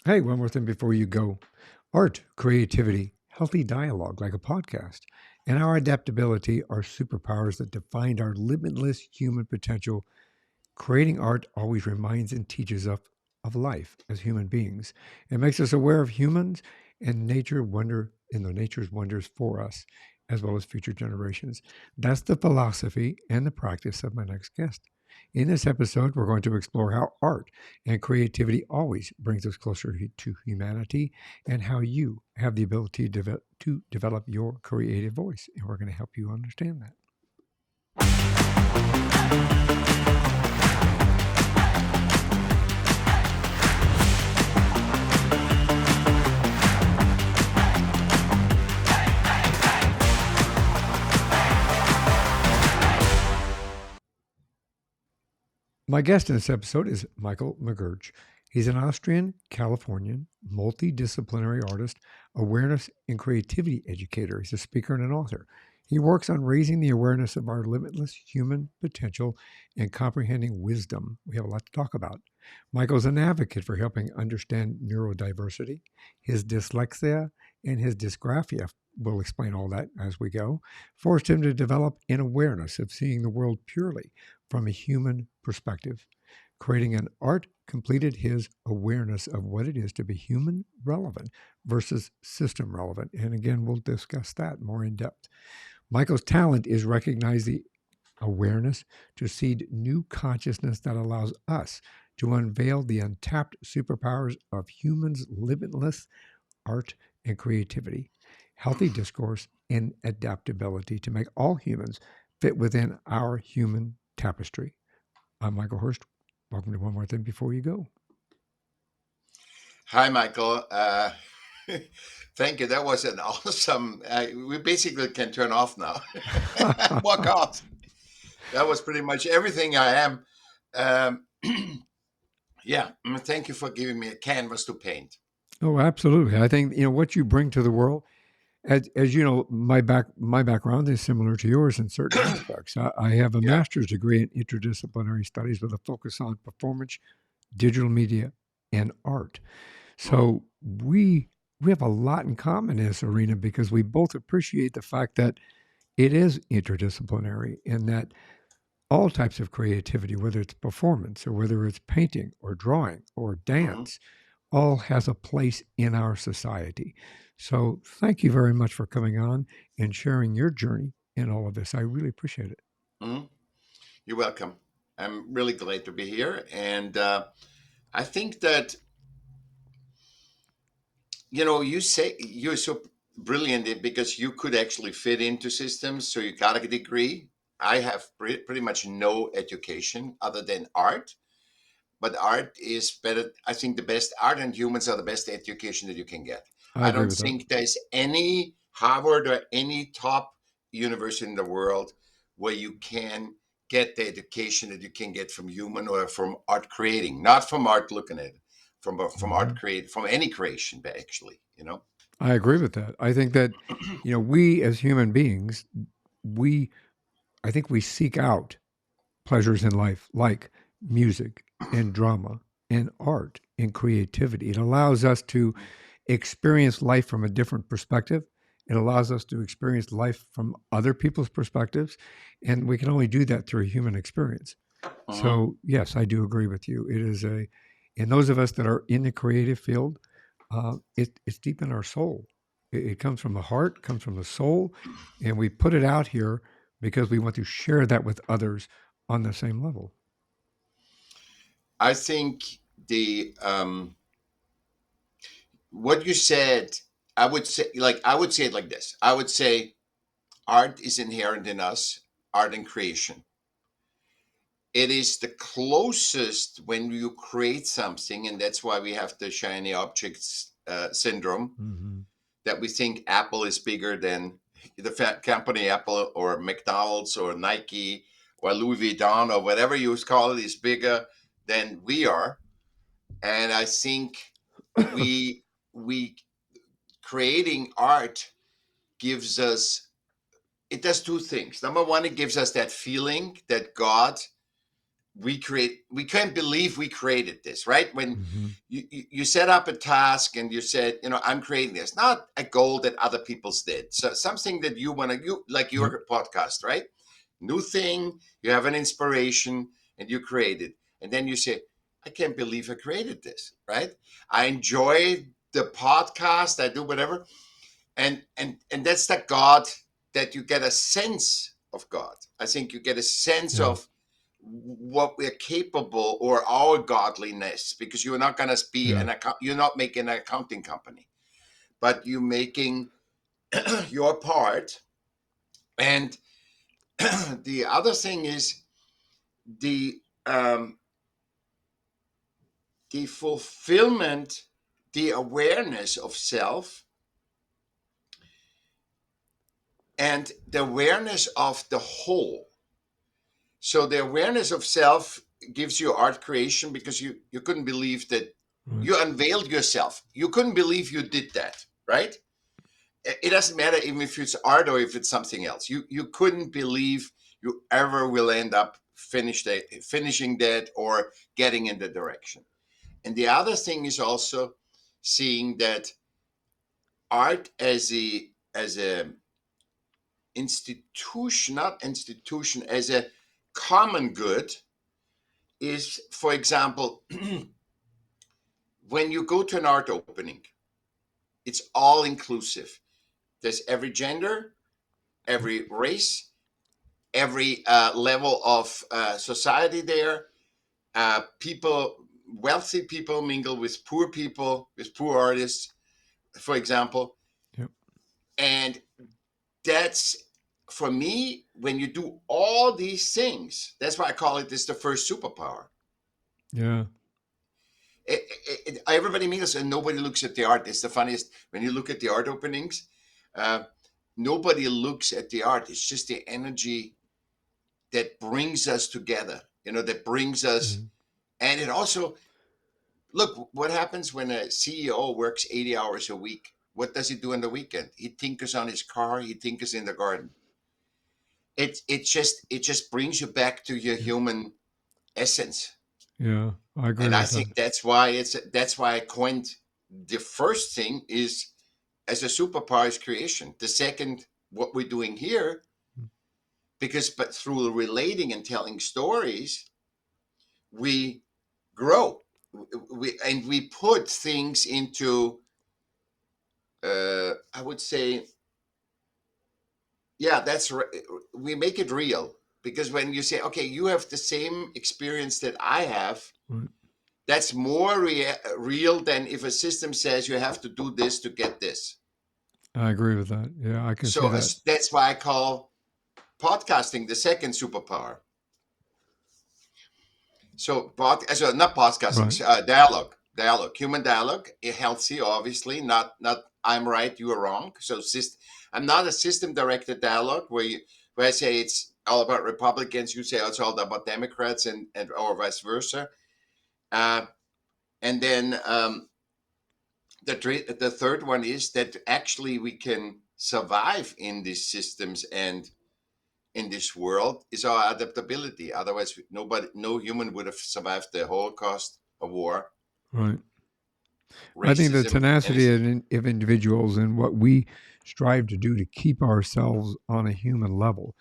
Hey, one more thing before you go. Art, creativity, healthy dialogue like a podcast, and our adaptability are superpowers that define our limitless human potential. Creating art always reminds and teaches us of life as human beings. It makes us aware of humans and nature wonder in the nature's wonders for us, as well as future generations. That's the philosophy and the practice of my next guest. In this episode, we're going to explore how art and creativity always brings us closer to humanity and how you have the ability to develop your creative voice. And we're going to help you understand that. My guest in this episode is Michael McGurch. He's an Austrian Californian multidisciplinary artist, awareness and creativity educator. He's a speaker and an author. He works on raising the awareness of our limitless human potential and comprehending wisdom. We have a lot to talk about. Michael's an advocate for helping understand neurodiversity, his dyslexia, and his dysgraphia. We'll explain all that as we go. Forced him to develop an awareness of seeing the world purely from a human perspective. Creating an art completed his awareness of what it is to be human relevant versus system relevant. And again, we'll discuss that more in depth. Michael's talent is recognize the awareness to seed new consciousness that allows us to unveil the untapped superpowers of humans' limitless art and creativity, healthy discourse, and adaptability to make all humans fit within our human tapestry. I'm Michael Hurst. Welcome to One More Thing Before You Go. Hi, Michael. Thank you. That was an awesome. We basically can turn off now. Walk out. That was pretty much everything I am. Um, yeah. Thank you for giving me a canvas to paint. Oh, absolutely. I think what you bring to the world. As you know, my background is similar to yours in certain aspects. I have a Yeah. master's degree in interdisciplinary studies with a focus on performance, digital media, and art. Mm, So we have a lot in common in this arena because we both appreciate the fact that it is interdisciplinary and that all types of creativity, whether it's performance or whether it's painting or drawing or mhm, dance, all has a place in our society. So thank you very much for coming on and sharing your journey in all of this. I really appreciate it. mhm. You're welcome. I'm really glad to be here. And I think that, you say you're so brilliant because you could actually fit into systems. So you got a degree. I have pretty much no education other than art, but art is better. I think the best art and humans are the best education that you can get. I I agree don't with that. think there's any Harvard or any top university in the world where you can get the education that you can get from human or from art creating, not from art looking at it, from art Mhm. create from any creation, actually. I agree with that. I think that, we as human beings, we, I think we seek out pleasures in life like music and drama and art and creativity. It allows us to experience life from a different perspective. It allows us to experience life from other people's perspectives. And we can only do that through a human experience. Mhm. So, yes, I do agree with you. And those of us that are in the creative field, it's deep in our soul. It comes from the heart, comes from the soul, and we put it out here because we want to share that with others on the same level. I think the what you said, I would say it like this. I would say art is inherent in us, art and creation. It is the closest when you create something, and that's why we have the shiny objects syndrome, Hmm. that we think Apple is bigger than the company Apple or McDonald's or Nike or Louis Vuitton or whatever you call it is bigger than we are. And I think we creating art gives us, it does two things. Number one, it gives us that feeling that God we can't believe we created this, right? When Mm-hmm. you set up a task and you said, I'm creating this, not a goal that other people's did. So something that you want to, like Yep. your podcast, right? New thing, you have an inspiration and you create it. And then you say, I can't believe I created this, right? I enjoy the podcast, I do whatever. And that's the God, that you get a sense of God. I think you get a sense Yeah. of what we're capable, or our godliness, because you're not going to be Yeah. you're not making an accounting company, but you're making your part. And the other thing is the um, the fulfillment, the awareness of self, and the awareness of the whole. So the awareness of self gives you art creation, because you couldn't believe that Right. you unveiled yourself. You couldn't believe you did that, right? It doesn't matter even if it's art or if it's something else. You couldn't believe you ever will end up finishing that or getting in the direction. And the other thing is also seeing that art as a institution, not institution, as a common good, is, for example, when you go to an art opening, it's all inclusive. There's every gender, Yep. every race, every level of society there. People, wealthy people mingle with poor artists, for example. Yep. And that's, for me, when you do all these things, that's why I call it this the first superpower. Yeah. Everybody mingles and nobody looks at the art. It's the funniest. When you look at the art openings, uh, nobody looks at the art. It's just the energy that brings us together, that brings us. Mm-hmm. And it also, look, what happens when a CEO works 80 hours a week? What does he do on the weekend? He tinkers on his car, he tinkers in the garden. It just brings you back to your Yep. human essence. Yeah. I agree And I with that. think that's why I coined the first thing is, as a superpower, is creation. The second, what we're doing here, but through relating and telling stories, we grow. We put things into, I would say, yeah, we make it real, because when you say, okay, you have the same experience that I have, Right. that's more real than if a system says you have to do this to get this. I agree with that. Yeah, I can see So that. that's why I call podcasting the second superpower. So not podcasting, Right. human dialogue, healthy, obviously, not I'm right, you are wrong. So I'm not a system directed dialogue where I say it's all about Republicans, you say it's all about Democrats, and or vice versa. Uh, and then the third one is that actually we can survive in these systems and in this world is our adaptability. Otherwise, no human would have survived the Holocaust, a war, Right. I think the racism, tenacity anything. of individuals and what we strive to do to keep ourselves on a human level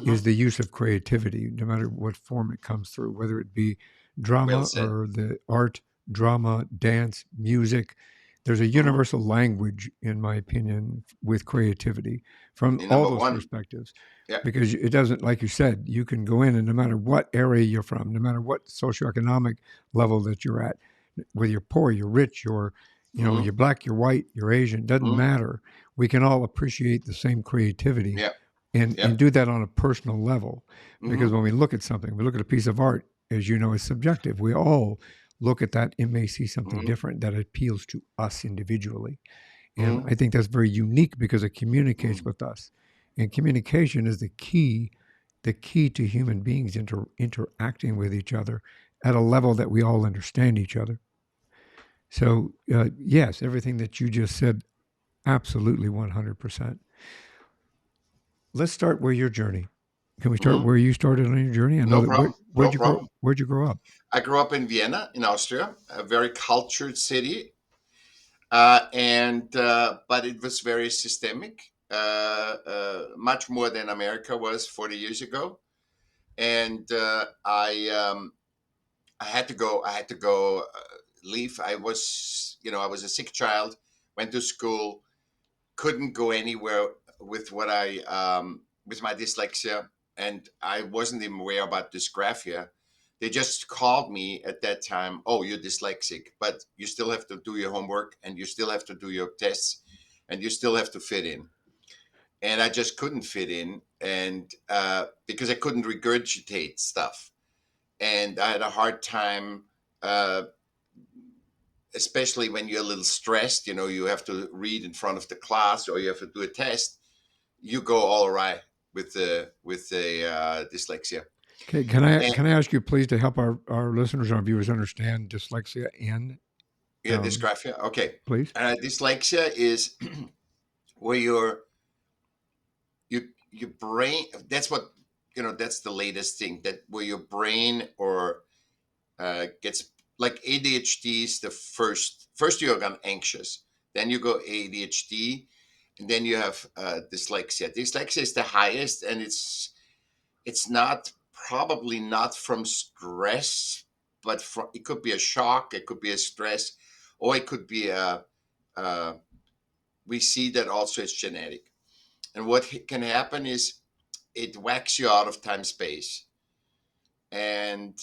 is Mhm. the use of creativity, no matter what form it comes through, whether it be Well drama said. or the art, drama, dance, music. There's a Hmm. universal language, in my opinion, with creativity from The all number those one. perspectives. Yeah. Because it doesn't, like you said, you can go in and no matter what area you're from, no matter what socioeconomic level that you're at, whether you're poor, you're rich, Hmm. you're black, you're white, you're Asian, doesn't Hmm. matter. We can all appreciate the same creativity Yeah. and Yeah. do that on a personal level. Because Hmm. when we look at something, we look at a piece of art, as you know, is subjective. We all look at that and may see something Hmm. different that appeals to us individually. And Hmm. I think that's very unique because it communicates Hmm. with us. And communication is the key to human beings interacting with each other at a level that we all understand each other. So, yes, everything that you just said, absolutely 100%. Let's start with your journey. Can we start Mhm. where you started on your journey? I know No that problem. No problem. where'd you grow up? I grew up in Vienna, in Austria, a very cultured city, and but it was very systemic, much more than America was 40 years ago. And I had to go. I had to go leave. I was a sick child. Went to school. Couldn't go anywhere with with my dyslexia, and I wasn't even aware about dysgraphia. They just called me at that time. Oh, you're dyslexic, but you still have to do your homework, and you still have to do your tests, and you still have to fit in. And I just couldn't fit in, and because I couldn't regurgitate stuff, and I had a hard time. Uh, Especially when you're a little stressed, you have to read in front of the class or you have to do a test, you go all awry with the dyslexia. Okay, And can I ask you please to help our listeners, our viewers understand dyslexia and yeah, um, dysgraphia. Okay, please? dyslexia is where your brain. That's what That's the latest thing, that where your brain or gets like ADHD is the first you're gonna anxious, then you go ADHD, and then you have dyslexia. Dyslexia is the highest, and it's not probably not from stress, but from it could be a shock, it could be a stress, or it could be a we see that also it's genetic. And what can happen is it whacks you out of time space, and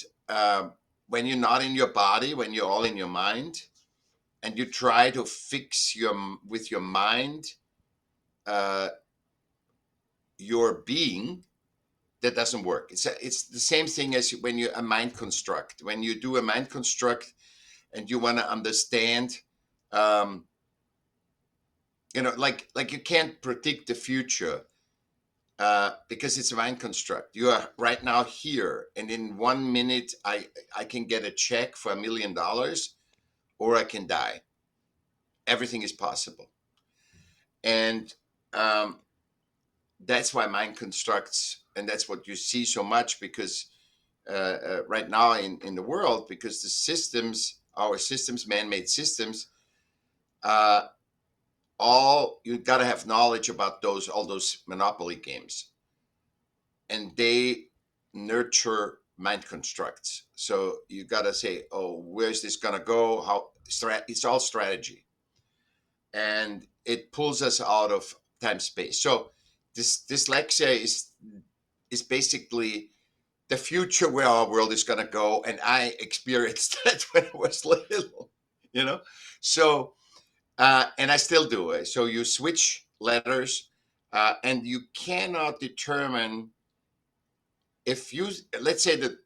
when you're not in your body, when you're all in your mind, and you try to fix your mind uh, your being, that doesn't work. It's the same thing as when you a mind construct. When you do a mind construct and you want to understand, um, like you can't predict the future because it's a mind construct. You are right now here, and in 1 minute, I can get a check for $1 million, or I can die. Everything is possible, and um, that's why mind constructs, and that's what you see so much because right now in the world, because the systems, our systems, man-made systems, uh, all you got to have knowledge about those all those monopoly games, and they nurture mind constructs. So you got to say, oh, where's this gonna go? It's all strategy, and it pulls us out of time space. So this dyslexia is basically the future where our world is going to go, and I experienced that when I was little, you know so and I still do it. So you switch letters, and you cannot determine if you, let's say that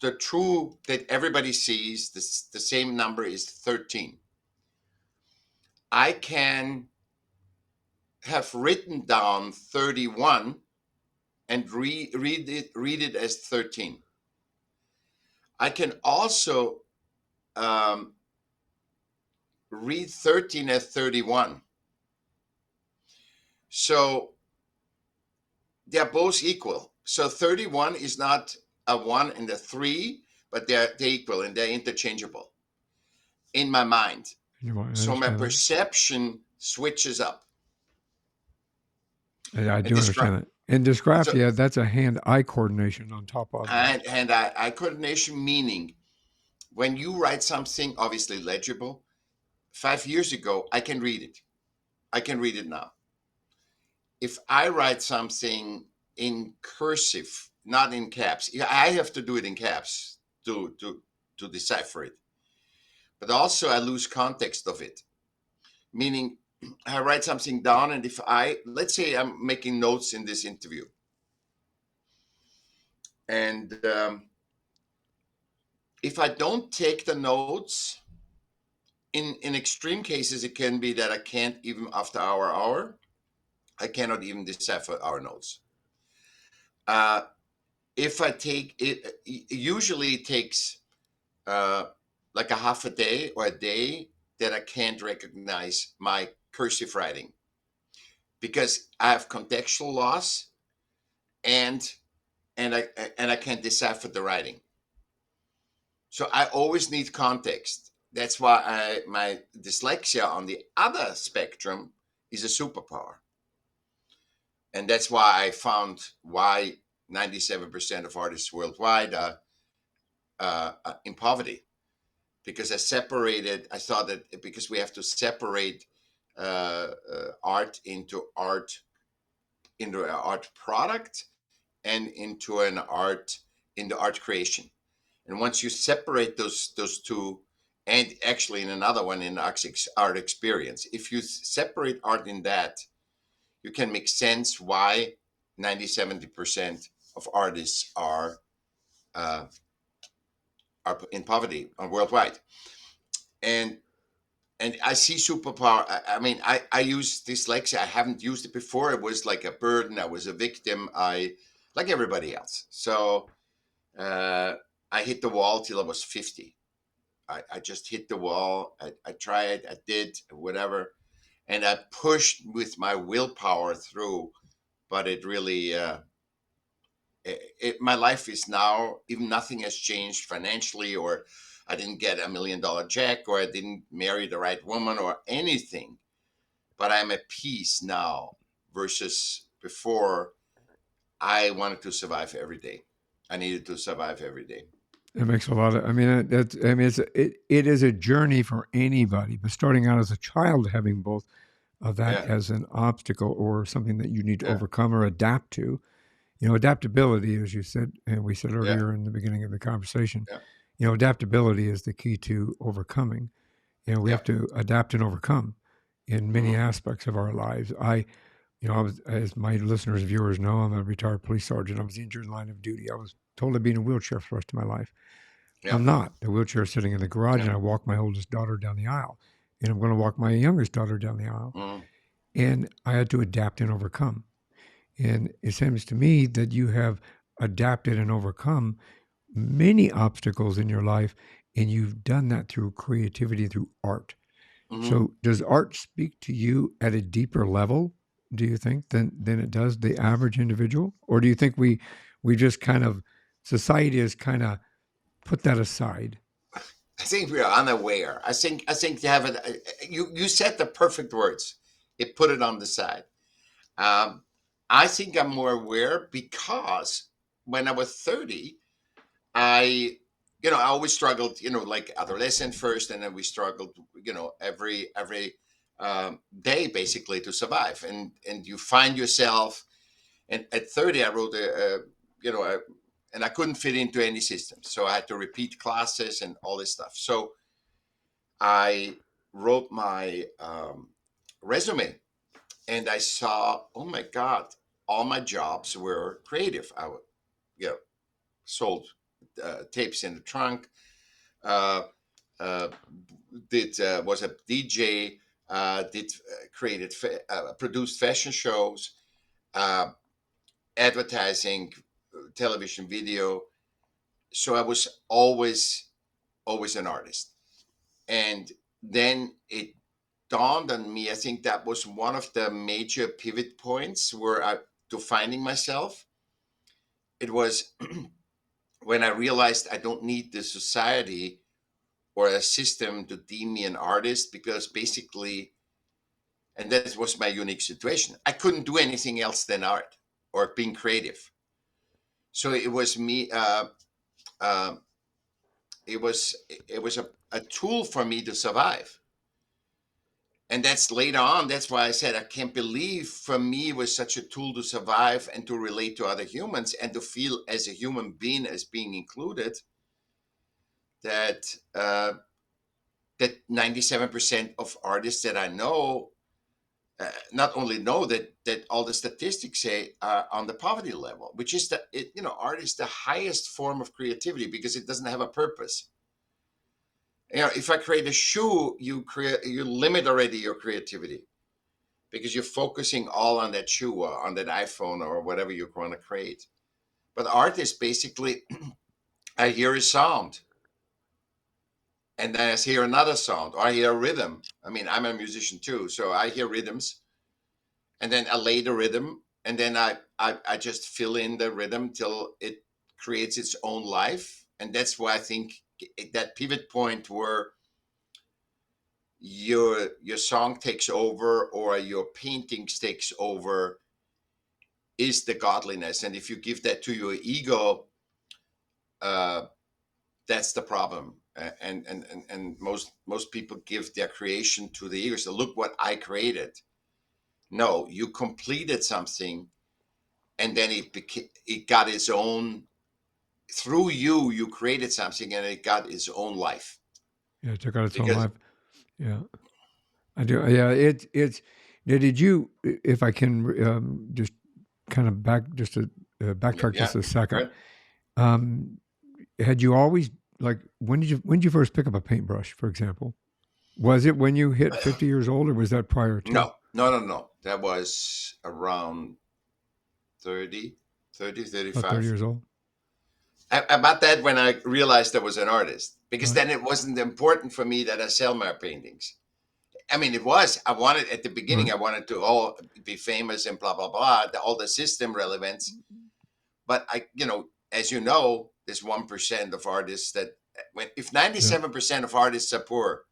the true that everybody sees this, the same number is 13. I can have written down 31 and read it as 13. I can also um, read 13 as 31. So they're both equal. So 31 is not a 1 and a 3, but they're equal and they're interchangeable in my mind. You might So my understand that. perception switches up. I And do describe understand that. In so dysgraphia, that's a hand-eye coordination on top of that. and eye coordination, meaning when you write something obviously legible, 5 years ago, I can read it. I can read it now. If I write something in cursive, not in caps, I have to do it in caps to decipher it. But also, I lose context of it. Meaning, I write something down, and if let's say I'm making notes in this interview, and if I don't take the notes, in extreme cases, it can be that I can't even after hour, I cannot even decipher our notes. Uh, if I take it, usually it takes uh, like a half a day or a day that I can't recognize my cursive writing because I have contextual loss, and I can't decipher the writing. So I always need context. That's why my dyslexia on the other spectrum is a superpower. And that's why I found why 97% of artists worldwide are in poverty, because I thought that because we have to separate into an art product and into art creation. And once you separate those two, and actually in another one in art experience, if you separate art in that, you can make sense why 90-70% of artists uh, are in poverty worldwide. And I see superpower. I mean, I use dyslexia. I haven't used it before. It was like a burden. I was a victim. I like everybody else. So uh, I hit the wall till I was 50. I just hit the wall. I tried. I did whatever, and I pushed with my willpower through. But it really, my life is now, even nothing has changed financially, or I didn't get $1 million check, or I didn't marry the right woman, or anything. But I'm at peace now versus before. I wanted to survive every day. I needed to survive every day. It makes a lot of. I mean, that's. I mean, it is a journey for anybody. But starting out as a child, having both of that Yeah, as an obstacle or something that you need to yeah, overcome or adapt to. You know, adaptability, as you said, and we said yeah, earlier in the beginning of the conversation. yeah, You know, adaptability is the key to overcoming. You know, we yeah. have to adapt and overcome in many Hmm. aspects of our lives. I was, as my listeners, viewers know, I'm a retired police sergeant. I was injured in line of duty. I was told I'd be in a wheelchair for the rest of my life. Yeah, I'm not. The wheelchair is sitting in the garage, yeah. and I walk my oldest daughter down the aisle, and I'm going to walk my youngest daughter down the aisle. Hmm. And I had to adapt and overcome. And it seems to me that you have adapted and overcome many obstacles in your life, and you've done that through creativity, through art. Hmm. So, does art speak to you at a deeper level? Do you think than it does the average individual, or do you think we just kind of society has kind of put that aside? I think we are unaware. I think you have it. You said the perfect words. It put it on the side. Um, I think I'm more aware because when I was 30, I, I always struggled, like adolescent first, and then we struggled, every day basically to survive, and you find yourself. And at 30, I wrote you know, a, and I couldn't fit into any system, so I had to repeat classes and all this stuff. So I wrote my resume, and I saw, oh my God, all my jobs were creative. You know, sold tapes in the trunk, uh, uh, did was a DJ, did produced fashion shows, uh, advertising, television, video. So I was always an artist, and then it dawned on me. I think that was one of the major pivot points where I to finding myself. It was when I realized I don't need the society or a system to deem me an artist, because basically, and that was my unique situation, I couldn't do anything else than art or being creative. So it was me. Uh, it was a tool for me to survive. And that's later on. That's why I said I can't believe for me it was such a tool to survive and to relate to other humans and to feel as a human being as being included. That that 97% of artists that I know not only know that all the statistics say are on the poverty level, which is art is the highest form of creativity because it doesn't have a purpose. If I create a shoe, you limit already your creativity because you're focusing all on that shoe or on that iPhone or whatever you're going to create. But art is basically I hear a sound and then I hear another sound or I hear a rhythm. I mean, I'm a musician too, so I hear rhythms and then I lay the rhythm and then I just fill in the rhythm till it creates its own life. And that's why I think that pivot point where your song takes over or your paintings takes over is the godliness. And if you give that to your ego, uh, that's the problem. And most people give their creation to the ego. So look what I created. No, you completed something, and then it got its own. Through you, you created something, and it got its own life. Yeah, it took out its own Because life. Yeah, I do. Yeah, it's. Now, did you, if I can, just kind of backtrack yeah, just a second? good. Um, had you always like when did you first pick up a paintbrush, for example? Was it when you hit 50 years old, or was that prior to No. That was around 30, 30, about 30 35. years old? About that when I realized I was an artist, because Right, then it wasn't important for me that I sell my paintings. I mean, it was. I wanted at the beginning. right. I wanted to all be famous and blah blah blah. All the system relevance. But as you know, there's 1% of artists that when if Yeah, 97% of artists are poor,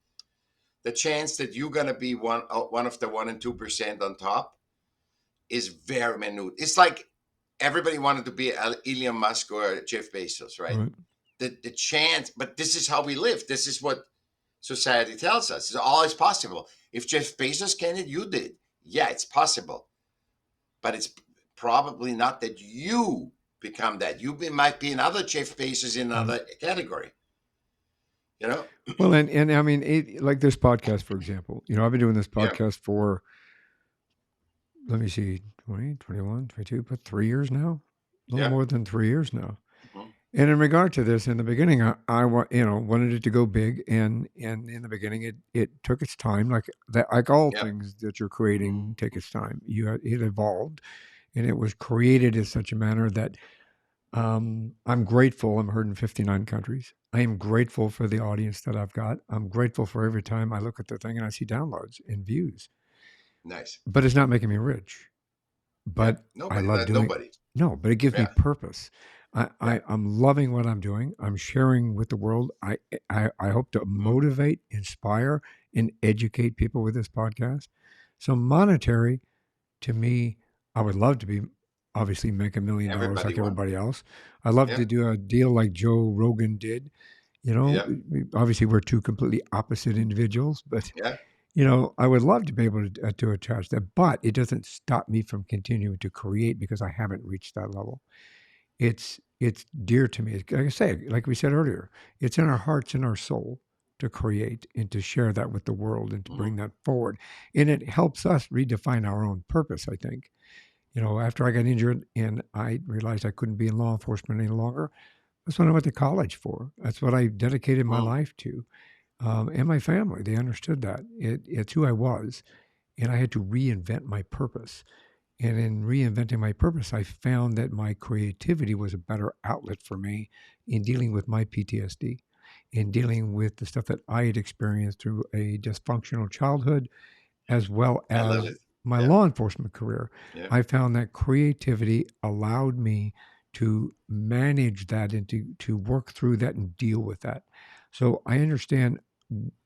the chance that you're gonna be one of the 1 and 2% on top is very minute. It's like everybody wanted to be Elon Musk or Jeff Bezos, right? right. The chance, but this is how we live. This is what society tells us. It's always possible. If Jeff Bezos can it, you did. Yeah, it's possible, but it's probably not that you become that. Might be another Jeff Bezos in Right. another category. You know? Well, and I mean, like this podcast, for example, I've been doing this Yeah, podcast for, let me see, 20, 21, 22, but 3 years now, a little yeah, more than 3 years now. mhm, And in regard to this, in the beginning, wanted it to go big, and in the beginning, it took its time, like that, like all yeah, things that you're mhm, creating take its time. It evolved, and it was created in such a manner that I'm grateful. I'm heard in 59 countries. I am grateful for the audience that I've got. I'm grateful for every time I look at the thing and I see downloads and views. nice. But it's not making me rich. Yeah, But I nobody, love doing. nobody. No, but it gives me Yeah, purpose. yeah, I'm loving what I'm doing. I'm sharing with the world. I hope to mhm, motivate, inspire, and educate people with this podcast. So monetary, to me, I would love to be obviously make $1 million everybody like won. everybody else. I'd love Yeah, to do a deal like Joe Rogan did. yeah, Obviously we're two completely opposite individuals, but yeah, I would love to be able to attach that, but it doesn't stop me from continuing to create because I haven't reached that level. It's dear to me. Like I say, like we said earlier, it's in our hearts and our soul to create and to share that with the world and to mhm, bring that forward. And it helps us redefine our own purpose, I think. After I got injured and I realized I couldn't be in law enforcement any longer, that's what I went to college for. That's what I dedicated my mhm, life to. And my family, they understood that. It's who I was. And I had to reinvent my purpose. And in reinventing my purpose, I found that my creativity was a better outlet for me in dealing with my PTSD, in dealing with the stuff that I had experienced through a dysfunctional childhood as well I love as it. my Yeah, law enforcement career. yeah, I found that creativity allowed me to manage that and to work through that and deal with that. So I understand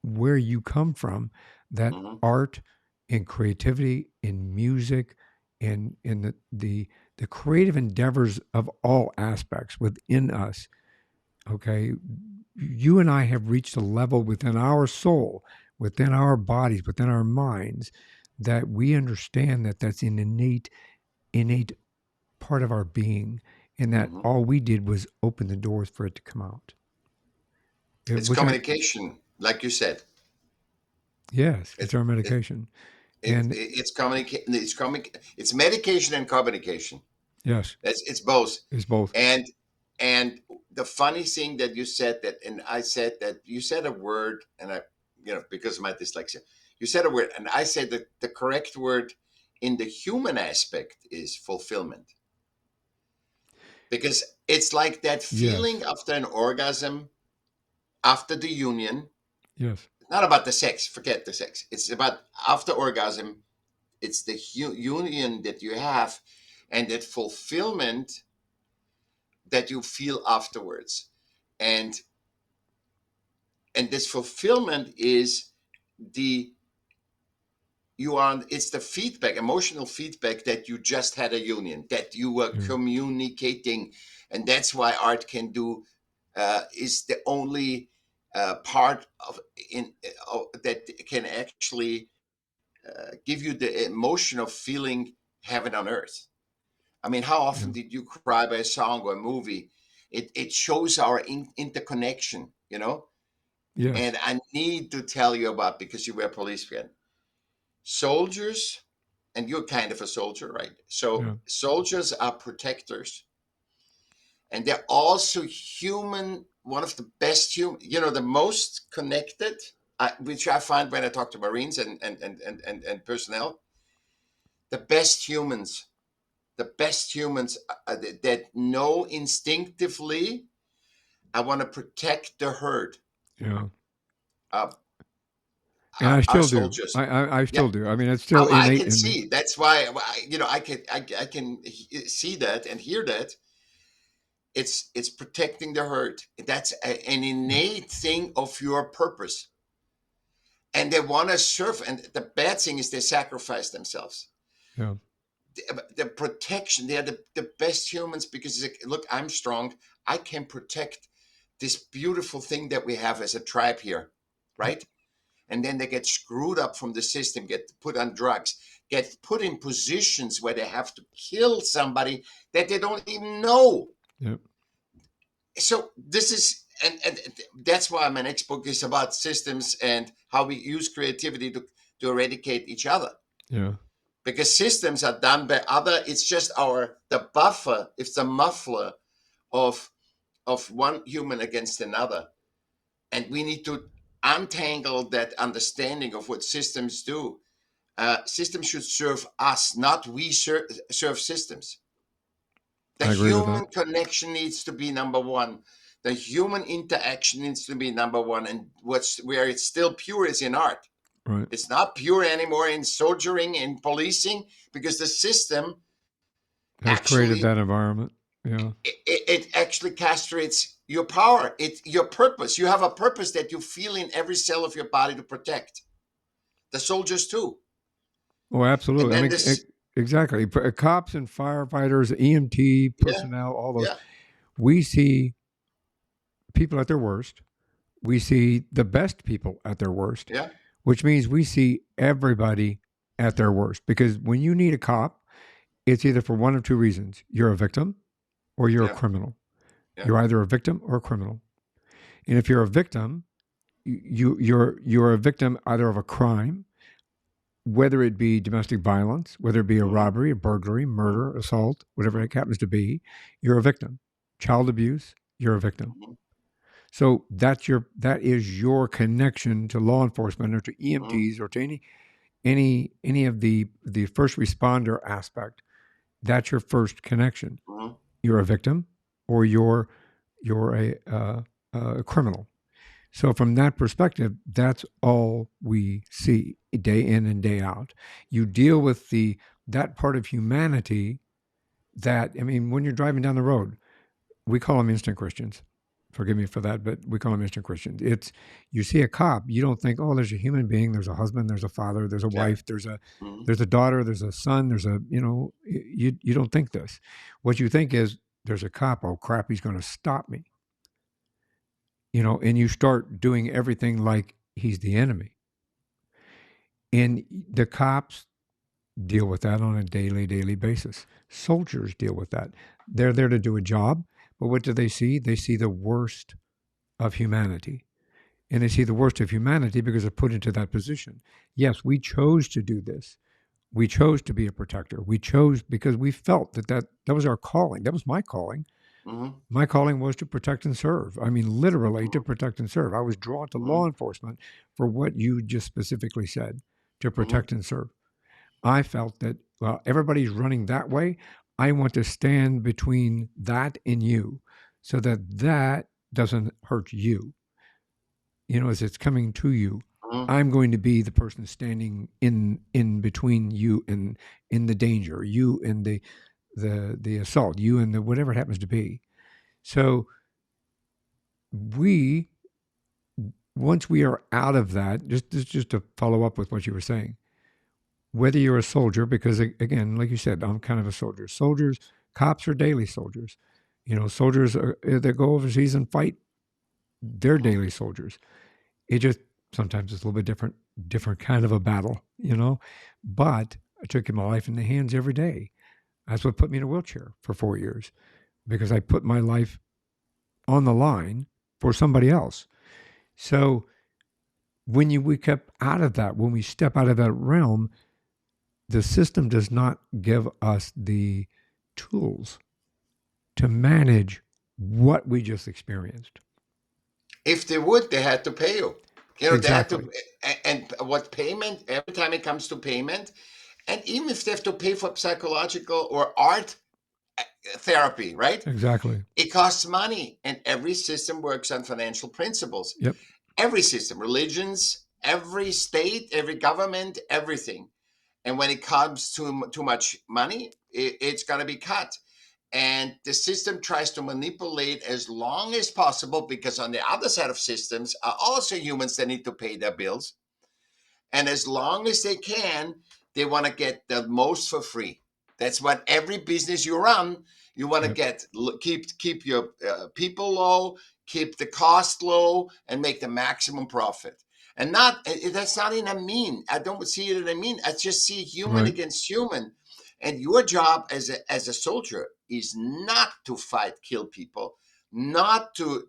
where you come from, that mhm, art and creativity in music and in the creative endeavors of all aspects within us. Okay, you and I have reached a level within our soul, within our bodies, within our minds, that we understand that that's an innate part of our being, and that mhm. all we did was open the doors for it to come out. It's Which I communication, like you said. Yes, it's It, our it, medication, and it's communication. It's medication and communication. yes, It's both. it's both. And and the funny thing that you said that, and I said that you said a word, and because of my dyslexia, you said a word, and I said that the correct word in the human aspect is fulfillment, because it's like that feeling Yes, after an orgasm, after the union. yes, Not about the sex. Forget the sex. It's about after orgasm. It's the union that you have and that fulfillment that you feel afterwards. And this fulfillment is the it's the feedback, emotional feedback, that you just had a union, that you were Yeah. communicating. And that's why art can do is the only part of in that can actually give you the emotion of feeling heaven on earth. I mean, how Yeah. often did you cry by a song or a movie? It shows our interconnection, you know. Yes. And I need to tell you about, because you were a policeman, soldiers, and you're kind of a soldier, right? So Yeah. soldiers are protectors, and they're also human. One of the best human, the most connected, which I find when I talk to Marines and personnel, the best humans, that know instinctively, I want to protect the herd. Yeah. Uh, And I our still do. soldiers. I Yeah, still do. I mean, it's still I innate can in me. see. That's why I can see that and hear that. It's protecting the herd. That's an Yeah. innate thing of your purpose, and they want to serve. And the bad thing is they sacrifice themselves. Yeah. The protection, they are the best humans, because like, look, I'm strong. I can protect this beautiful thing that we have as a tribe here, right? And then they get screwed up from the system, get put on drugs, get put in positions where they have to kill somebody that they don't even know. Yeah. So this is, and that's why my next book is about systems and how we use creativity to eradicate each other. Yeah. Because systems are done by other. It's just the buffer. It's the muffler of one human against another, and we need to untangle that understanding of what systems do. Systems should serve us, not we serve systems. The I agree with that. human connection needs to be number one. The human interaction needs to be number one. And where it's still pure is in art. Right. It's not pure anymore in soldiering, in policing, because the system Has created actually that environment. Yeah. it actually castrates your power, your purpose. You have a purpose that you feel in every cell of your body to protect. The soldiers too. Oh, And absolutely. I then mean, this, exactly. Cops and firefighters, EMT yeah, personnel, all those. yeah, We see people at their worst. We see the best people at their worst, yeah, which means we see everybody at their worst. Because when you need a cop, it's either for one of two reasons: you're a victim or you're a yeah, criminal. yeah. You're either a victim or a criminal. And if you're a victim, you're a victim either of a crime, whether it be domestic violence, whether it be a Mm-hmm, robbery, a burglary, mm-hmm, murder, assault, whatever it happens to be, you're a victim. Child abuse, you're a victim. mm-hmm, So that is your connection to law enforcement or to mm-hmm, EMTs or to any of the first responder aspect. That's your first connection. mm-hmm, You're a victim, or you're a criminal. So from that perspective, that's all we see day in and day out. You deal with that part of humanity that, I mean, when you're driving down the road, we call them instant Christians. Forgive me for that, but we call them instant Christians. It's you see a cop, you don't think, oh, there's a human being, there's a husband, there's a father, there's a yeah, wife, mm-hmm, there's a daughter, there's a son, there's a you don't think this. What you think is there's a cop. Oh crap, he's going to stop me. And you start doing everything like he's the enemy. And the cops deal with that on a daily basis. Soldiers deal with that. They're there to do a job, but what do they see? They see the worst of humanity. And they see the worst of humanity because they're put into that position. Yes, we chose to do this. We chose to be a protector. We chose because we felt that was our calling. That was my calling. mm-hmm, My calling was to protect and serve. I mean, literally to mm-hmm, protect and serve. I was drawn to mm-hmm, law enforcement for what you just specifically said, to mm-hmm, protect and serve. I felt that, well, everybody's running that way. I want to stand between that and you so that doesn't hurt you. As it's coming to you, mm-hmm, I'm going to be the person standing in between you and in the danger, you and the assault, you and the whatever it happens to be. So we once we are out of that, just to follow up with what you were saying, whether you're a soldier, because again, like you said, I'm kind of a soldier. Soldiers, cops are daily soldiers. Soldiers that go overseas and fight, they're Mhm. daily soldiers. It just sometimes it's a little bit different kind of a battle. But I took my life in the hands every day. That's what put me in a wheelchair for 4 years because I put my life on the line for somebody else. So we step out of that, when we step out of that realm, the system does not give us the tools to manage what we just experienced. If they would, they had to pay you. They had to, Exactly. and what payment, every time it comes to payment, and even if they have to pay for psychological or art therapy, right? Exactly. It costs money, and every system works on financial principles. Yep. Every system, religions, every state, every government, everything. And when it comes to too much money, it's going to be cut. And the system tries to manipulate as long as possible because on the other side of systems are also humans that need to pay their bills. And as long as they can, they want to get the most for free. That's what every business you run, you want to Yep. get, keep your people low, keep the cost low, and make the maximum profit. And not that's not in a mean. I don't see it in a mean. I just see human Right. against human. And your job as a soldier is not to fight, kill people, not to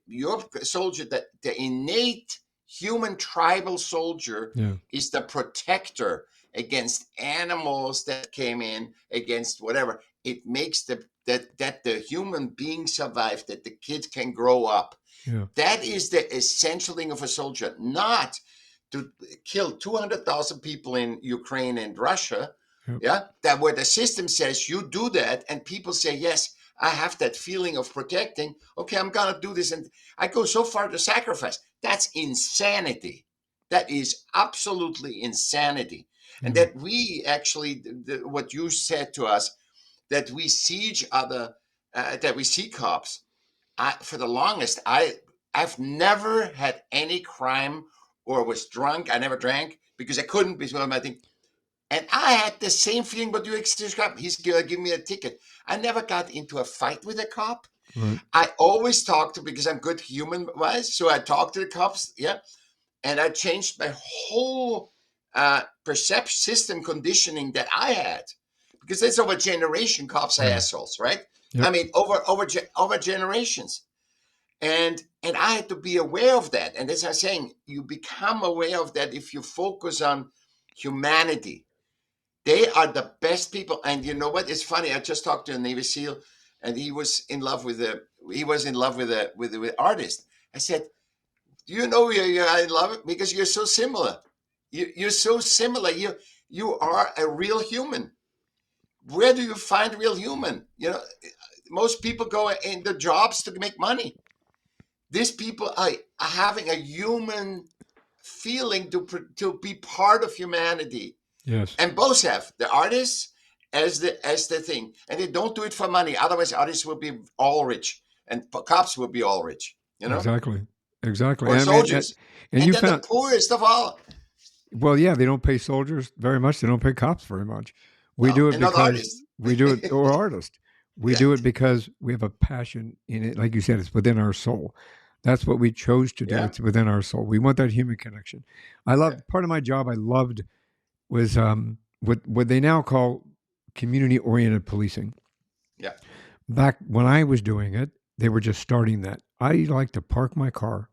your soldier, that the innate human tribal soldier Yeah. is the protector against animals that came in, against whatever. It makes that the human being survive, that the kids can grow up. Yeah. That is the essential thing of a soldier, not to kill 200,000 people in Ukraine and Russia. Yep. Yeah, that where the system says you do that, and people say, yes, I have that feeling of protecting. Okay, I'm gonna do this, and I go so far to sacrifice. That's insanity. That is absolutely insanity. And Yeah. that we actually, what you said to us, that we see each other, that we see cops. For the longest, I've never had any crime or was drunk. I never drank because I couldn't because of my thing. And I had the same feeling what you described. He's gonna give me a ticket. I never got into a fight with a cop. Right. I always talked to, because I'm good human wise, so I talked to the cops. Yeah, and I changed my whole perception system conditioning that I had, because that's over generation. Cops are Yeah. assholes, right? I Yep. mean, over generations. And I had to be aware of that. And as I'm saying, you become aware of that if you focus on humanity. They are the best people. And you know what? It's funny. I just talked to a Navy SEAL, and he was in love with the artist. I said, "You know, you're in love because you're so similar. You're so similar. You are a real human. Where do you find real human? Most people go in their jobs to make money. These people are having a human feeling to be part of humanity, Yes. and both have the artists as the thing, and they don't do it for money. Otherwise, artists will be all rich, and cops will be all rich. Exactly. Exactly. Or soldiers, And and you then the found, poorest of all. well, yeah, they don't pay soldiers very much. They don't pay cops very much. We No, do it and not because artists. we do it, or artists. We Yeah, do it because we have a passion in it. Like you said, it's within our soul. That's what we chose to do. yeah, It's within our soul. We want that human connection. I yeah, love part of my job. I loved was what they now call community oriented policing. yeah, Back when I was doing it, they were just starting that. I like to park my car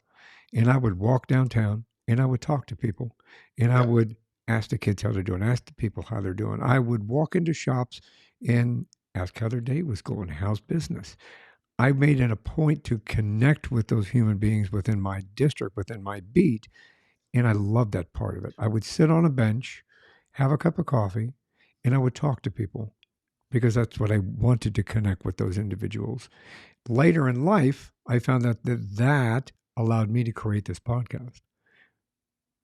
and I would walk downtown and I would talk to people and I yeah. would ask the kids how they're doing, ask the people how they're doing. I would walk into shops and ask how their day was going, how's business. I made it a point to connect with those human beings within my district, within my beat, and I loved that part of it. I would sit on a bench, have a cup of coffee, and I would talk to people because that's what I wanted to connect with those individuals. Later in life, I found that allowed me to create this podcast.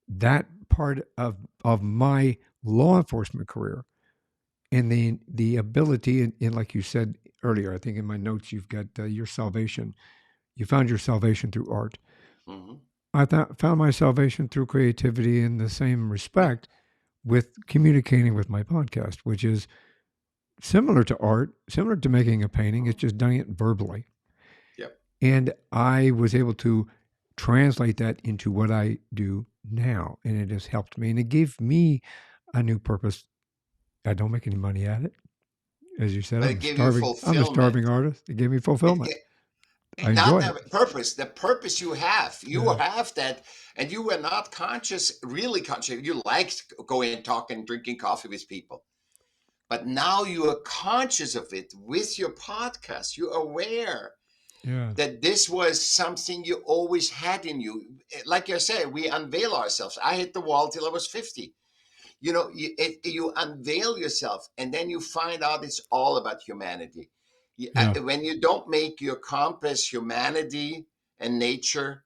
That part of my law enforcement career and the ability, and like you said earlier, I think in my notes you've got your salvation. You found your salvation through art. Hmm. Found my salvation through creativity in the same Yeah. respect with communicating with my podcast, which is similar to art, similar to making a painting. It's Mhm. just done it verbally. Yep. And I was able to translate that into what I do now. And it has helped me. And it gave me a new purpose. I don't make any money at it. As you said, But it gave you I'm a starving fulfillment. artist. It gave me It, fulfillment. it, I not enjoy it. the purpose you Yeah. have that, and you were not conscious, really conscious. You liked going and talking, drinking coffee with people, but now you are conscious of it with your podcast. You're aware Yeah. that this was something you always had in you. Like I said, we unveil ourselves. I hit the wall till I was 50. You unveil yourself, and then you find out it's all about humanity. Yeah. When you don't make your compass humanity and nature,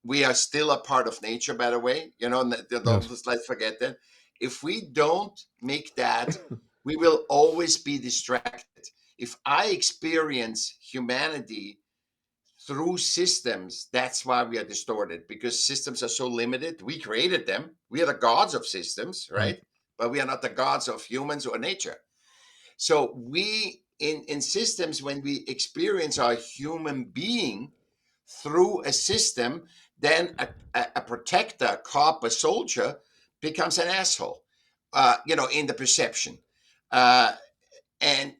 we are still a part of nature, by the way. Don't Yes. let's forget that. If we don't make that, we will always be distracted. If I experience humanity through systems, that's why we are distorted, because systems are so limited. We created them. We are the gods of systems, Right. right? But we are not the gods of humans or nature. So we in systems, when we experience our human being through a system, then a protector, a cop, a soldier becomes an asshole, in the perception. Uh, and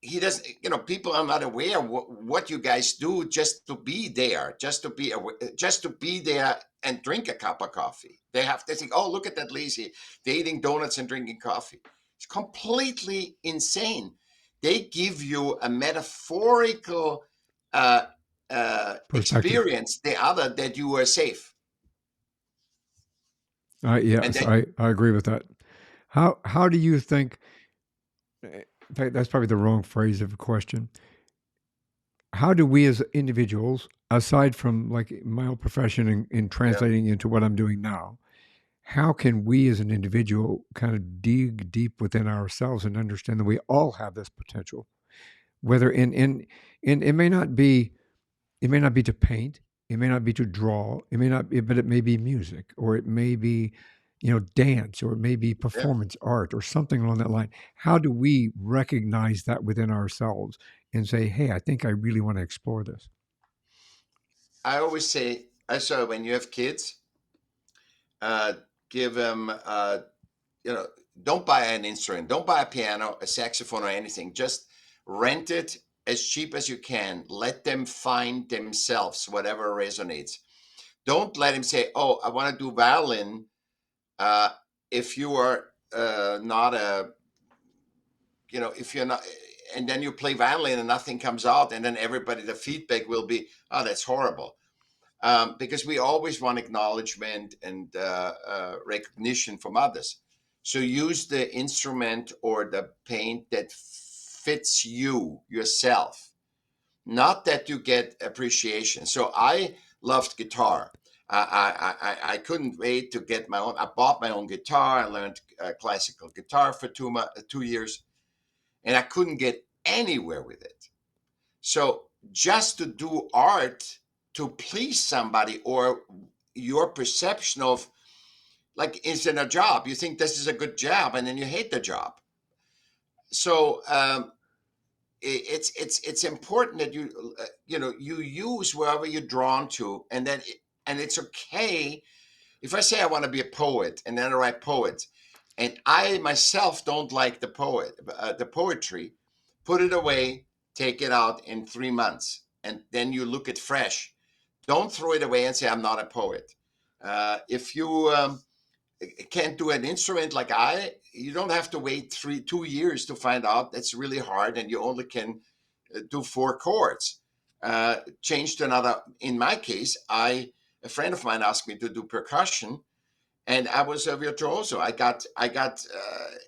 he doesn't, people are not aware what you guys do just to be there, just to be there and drink a cup of coffee. They think, oh, look at that lazy, they're eating donuts and drinking coffee. It's completely insane. They give you a metaphorical uh, Perspective. experience, the other, that you are safe. And Yes, then I agree with that. How do you think? In fact, that's probably the wrong phrase of a question. How do we as individuals, aside from like my own profession in yeah, translating into what I'm doing now, how can we as an individual kind of dig deep within ourselves and understand that we all have this potential? Whether in it may not be to paint, it may not be to draw, it may not be, but it may be music, or it may be, dance, or it may be yeah. performance art, or something along that line. How do we recognize that within ourselves and say, "Hey, I think I really want to explore this"? I always say, I saw when you have kids, uh, give them you know, don't buy an instrument, don't buy a piano, a saxophone, or anything. Just rent it as cheap as you can. Let them find themselves whatever resonates. Don't let him say, "Oh, I want to do violin." Uh, if you are not a, if you're not, and then you play violin and nothing comes out, and then everybody, the feedback will be, "Oh, that's horrible." Because we always want acknowledgement and recognition from others. So use the instrument or the paint that fits you yourself, not that you get appreciation. So I loved guitar. I couldn't wait to get my own. I bought my own guitar. I learned classical guitar for 2 years, and I couldn't get anywhere with it. So just to do art to please somebody, or your perception of, like, is in a job, you think this is a good job, and then you hate the job. So it's important that you use wherever you're drawn to, and it's okay if I say I want to be a poet, and then I write poets, and I myself don't like the poetry, put it away, take it out in 3 months, and then you look at fresh. Don't throw it away and say I'm not a poet. If you can't do an instrument like you don't have to wait 2 years to find out. That's really hard, and you only can do 4 chords. Change to another. In my case, a friend of mine asked me to do percussion, and I was a virtuoso. I got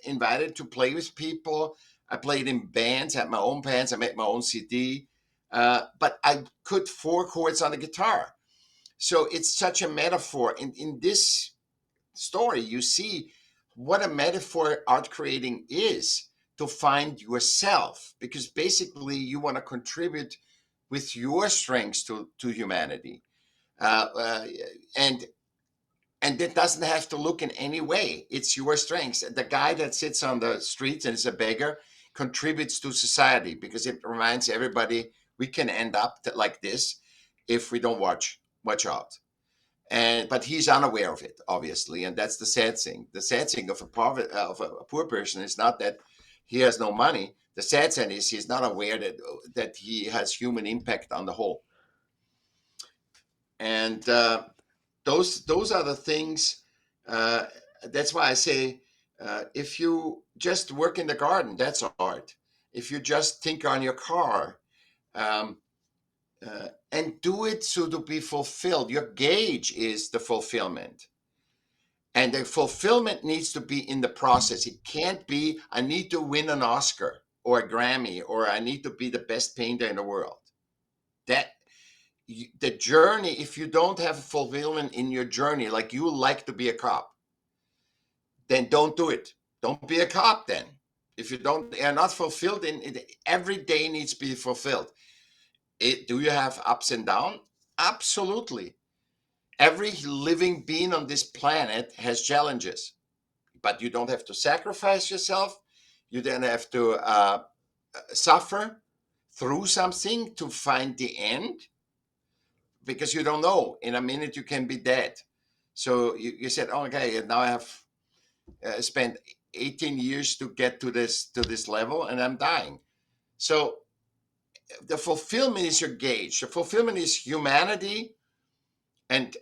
invited to play with people. I played in bands, had my own bands. I made my own CD, but I could 4 chords on the guitar. So it's such a metaphor. In this story, you see what a metaphor art creating is. to find yourself, because basically you want to contribute with your strengths to humanity. Uh, uh, and and it doesn't have to look in any way. It's your strengths. The guy that sits on the streets and is a beggar contributes to society, because it reminds everybody we can end up like this if we don't watch out. And but he's unaware of it, obviously, and that's the sad thing. The sad thing of a poor person is not that he has no money. The sad thing is he's not aware that he has human impact on the whole. And those are the things. Uh, that's why I say, if you just work in the garden, that's art. If you just think on your car, um, and do it so to be fulfilled, your gauge is the fulfillment. And the fulfillment needs to be in the process. It can't be, I need to win an Oscar or a Grammy, or I need to be the best painter in the world. That the journey, if you don't have fulfillment in your journey, like you like to be a cop, then don't do it. Don't be a cop then. If you don't are not fulfilled in it, every day needs to be fulfilled. Do you have ups and downs? Absolutely. Every living being on this planet has challenges, but you don't have to sacrifice yourself. You don't have to suffer through something to find the end, because you don't know. In a minute, you can be dead. So you said, oh, okay, now I have spent 18 years to get to this level, and I'm dying. So the fulfillment is your gauge. The fulfillment is humanity, and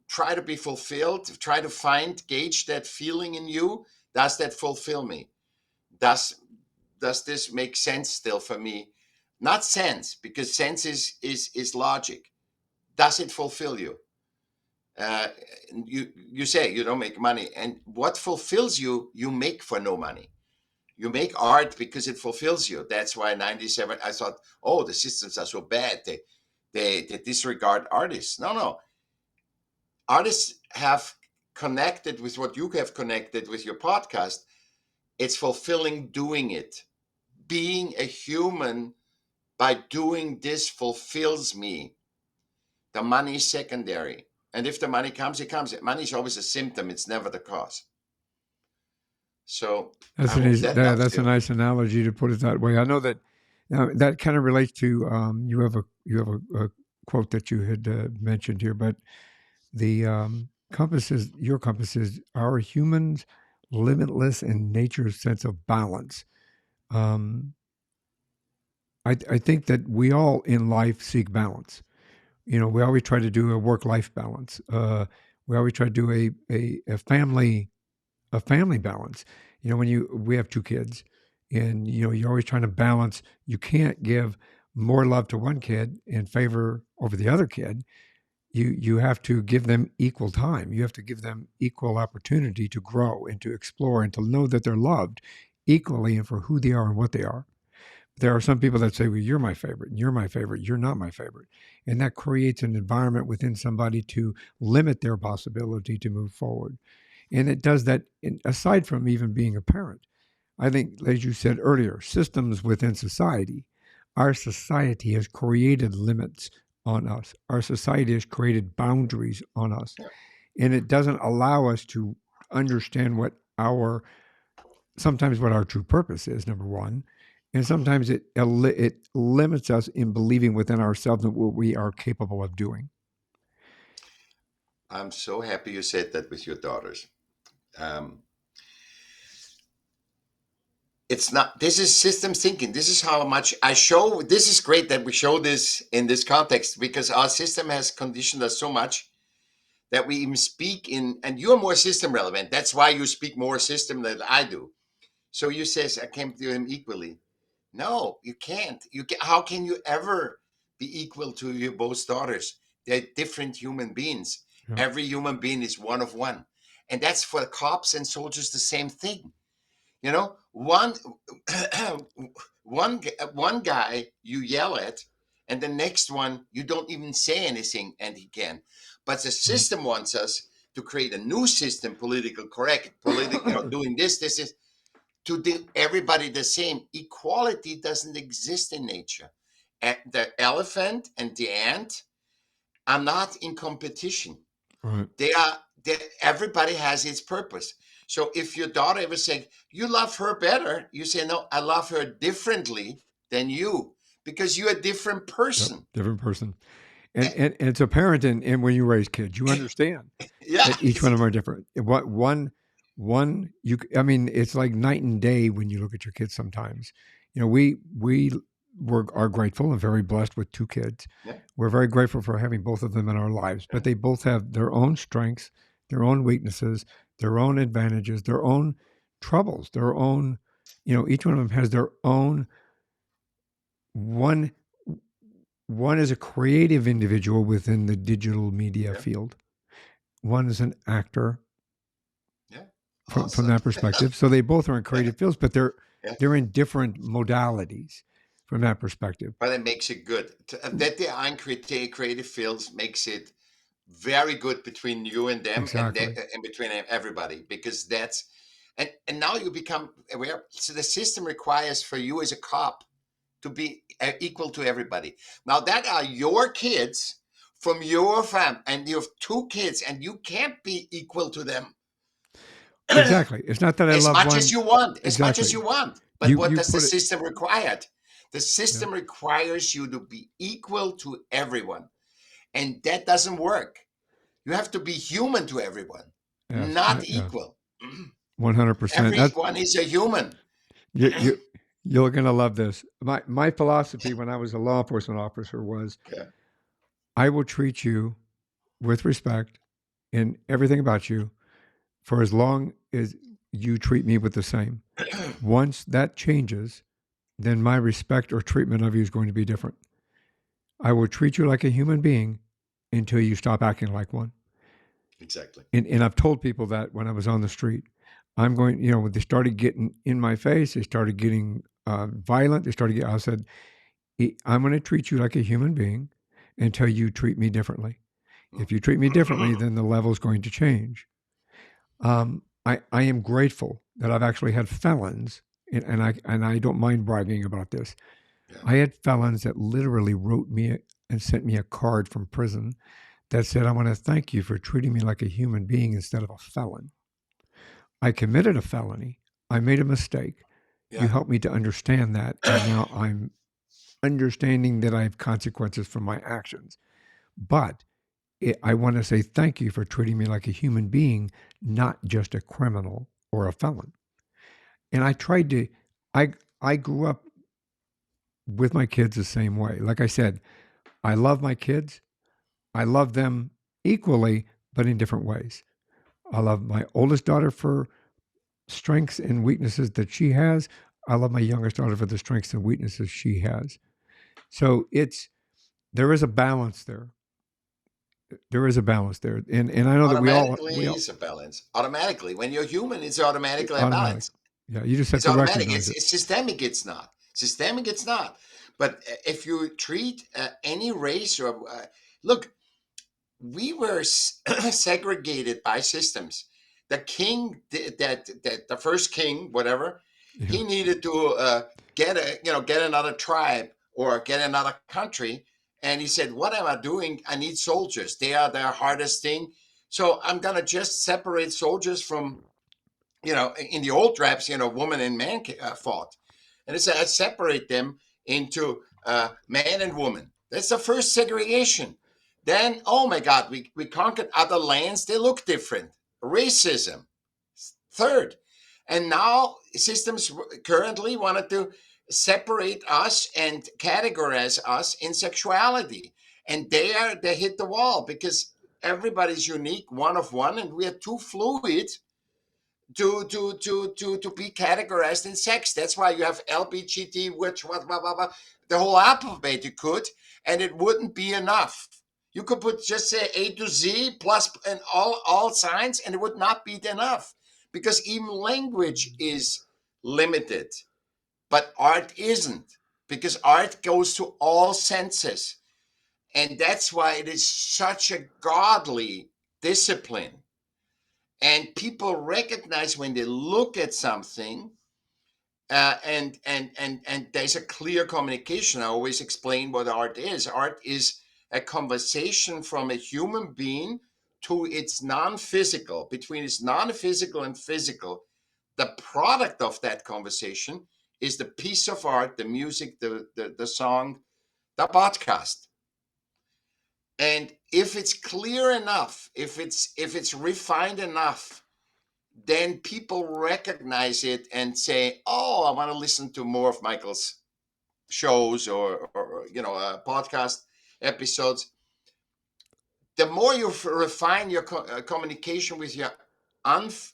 try to be fulfilled. Try to gauge that feeling in you. Does that fulfill me? Does this make sense still for me? Not sense, because sense is logic. Does it fulfill you? Uh, you say you don't make money, and what fulfills you, you make for no money. You make art because it fulfills you. That's why 97. I thought, oh, the systems are so bad. They disregard artists. No. Artists have connected with what you have connected with your podcast. It's fulfilling doing it. Being a human by doing this fulfills me. The money is secondary. And if the money comes, it comes. Money is always a symptom. It's never the cause. So I hope that helps That's a you. nice analogy to put it that way. I know that that kind of relates to you have a quote that you had mentioned here, but the your compass is our humans limitless and nature's sense of balance. Um, I think that we all in life seek balance. You know, we always try to do a work life balance. We always try to do a family balance. You know, when we have two kids, and you know you're always trying to balance. You can't give more love to one kid in favor over the other kid. You have to give them equal time. You have to give them equal opportunity to grow and to explore and to know that they're loved equally and for who they are and what they are. There are some people that say, well, you're my favorite, and you're my favorite, you're not my favorite. And that creates an environment within somebody to limit their possibility to move forward. And it does that aside from even being a parent. I think, as you said earlier, systems within society, our society has created limits on us. Our society has created boundaries on us. Yeah. And it doesn't allow us to understand sometimes what our true purpose is, number one. And sometimes it limits us in believing within ourselves what we are capable of doing. I'm so happy you said that with your daughters. Um, it's not, this is system thinking. This is how much I show. This is great that we show this in this context, because our system has conditioned us so much that we even speak in, and you're more system relevant. That's why you speak more system than I do. So you says I can't do them equally. No, you can't. How can you ever be equal to your both daughters? They're different human beings. Yeah. Every human being is one of one. And that's for cops and soldiers the same thing. You know, one guy you yell at, and the next one you don't even say anything, and he can. But the Right. system wants us to create a new system, political correct, political, doing this is. to do everybody the same. Equality doesn't exist in nature. The elephant and the ant are not in competition. Right. Everybody has its purpose. So if your daughter ever say you love her better, you say no, I love her differently than you because you're a different Yep. person. Different person. And, Eh, and it's apparent in when you raise kids, you understand Yeah, that each one of them are different. What one you I mean, it's like night and day when you look at your kids sometimes. You know, we are grateful and very blessed with two kids. yeah, We're very grateful for having both of them in our lives, but they both have their own strengths, their own weaknesses, their own advantages, their own troubles, their own, each one of them has their own. One one is a creative individual within the digital media yeah, field. One is an actor yeah. from Awesome. that perspective. So they both are in Yeah, creative fields, but they're yeah. they're in different modalities from that perspective. But it makes it good. That they are in creative fields makes it very good between you and them, Exactly. and between everybody, because that's and now you become aware. So the system requires for you as a cop to be equal to everybody. Now that are your kids from your fam, and you have two kids, and you can't be equal to them Exactly. It's not that I as love much as one. you want, as much as Exactly. you want. But You what you does the put it. system require? The Yeah. system requires you to be equal to everyone, and that doesn't work. You have to be human to everyone, Yes. not Yeah. equal. 100%. That's Everyone is a human. you. You're gonna love this. My philosophy when I was a law enforcement officer was Yeah. I will treat you with respect in everything about you for as long as you treat me with the same. Once that changes, then my respect or treatment of you is going to be different. I will treat you like a human being until you stop acting like one. Exactly. And I've told people that when I was on the street, I'm going, when they started getting in my face, they started getting violent. I said, I'm going to treat you like a human being until you treat me differently. If you treat me differently, then the level is going to change. I am grateful that I've actually had felons, and I don't mind bragging about this. Yeah. I had felons that literally wrote me and sent me a card from prison that said, "I want to thank you for treating me like a human being instead of a felon. I committed a felony. I made a mistake. You Yeah. helped me to understand that, and now I'm understanding that I have consequences for my actions. But I want to say thank you for treating me like a human being, not just a criminal or a felon." And I tried to. I grew up with my kids the same way. Like I said, I love my kids. I love them equally, but in different ways. I love my oldest daughter for strengths and weaknesses that she has. I love my youngest daughter for the strengths and weaknesses she has. So there is a balance there. There is a balance there, and I know that we Automatically all is a balance. Automatically, when you're human, it's automatically a automatic. balance. Yeah, you just have It's to automatic. recognize it. It's systemic. It's not systemic. It's not. But if you treat any race or look, we were segregated by systems. The king, that the first king, whatever, Yeah, he needed to get another tribe or get another country, and he said, "What am I doing? I need soldiers. They are the hardest thing. So I'm gonna just separate soldiers from in the old tribes, woman and man fought, and it said I separate them into man and woman. That's the first segregation. Then, oh my God, we conquered other lands. They look different. Racism. Third, and now systems currently wanted to separate us and categorize us in sexuality, and they hit the wall because everybody's unique, one of one, and we are too fluid to be categorized in sex. That's why you have LBGT, which what blah, blah, blah, the whole alphabet you could, and it wouldn't be enough. You could put just say A to Z plus and all signs, and it would not be enough because even language is limited, but art isn't because art goes to all senses, and that's why it is such a godly discipline, and people recognize when they look at something And there's a clear communication. I always explain what art is. Art is a conversation from a human being to its non-physical, between its non-physical and physical. The product of that conversation is the piece of art, the music, the song, the podcast. And if it's clear enough, if it's refined enough, then people recognize it and say, "Oh, I want to listen to more of Michael's shows or podcast episodes." The more you refine your communication with your unf-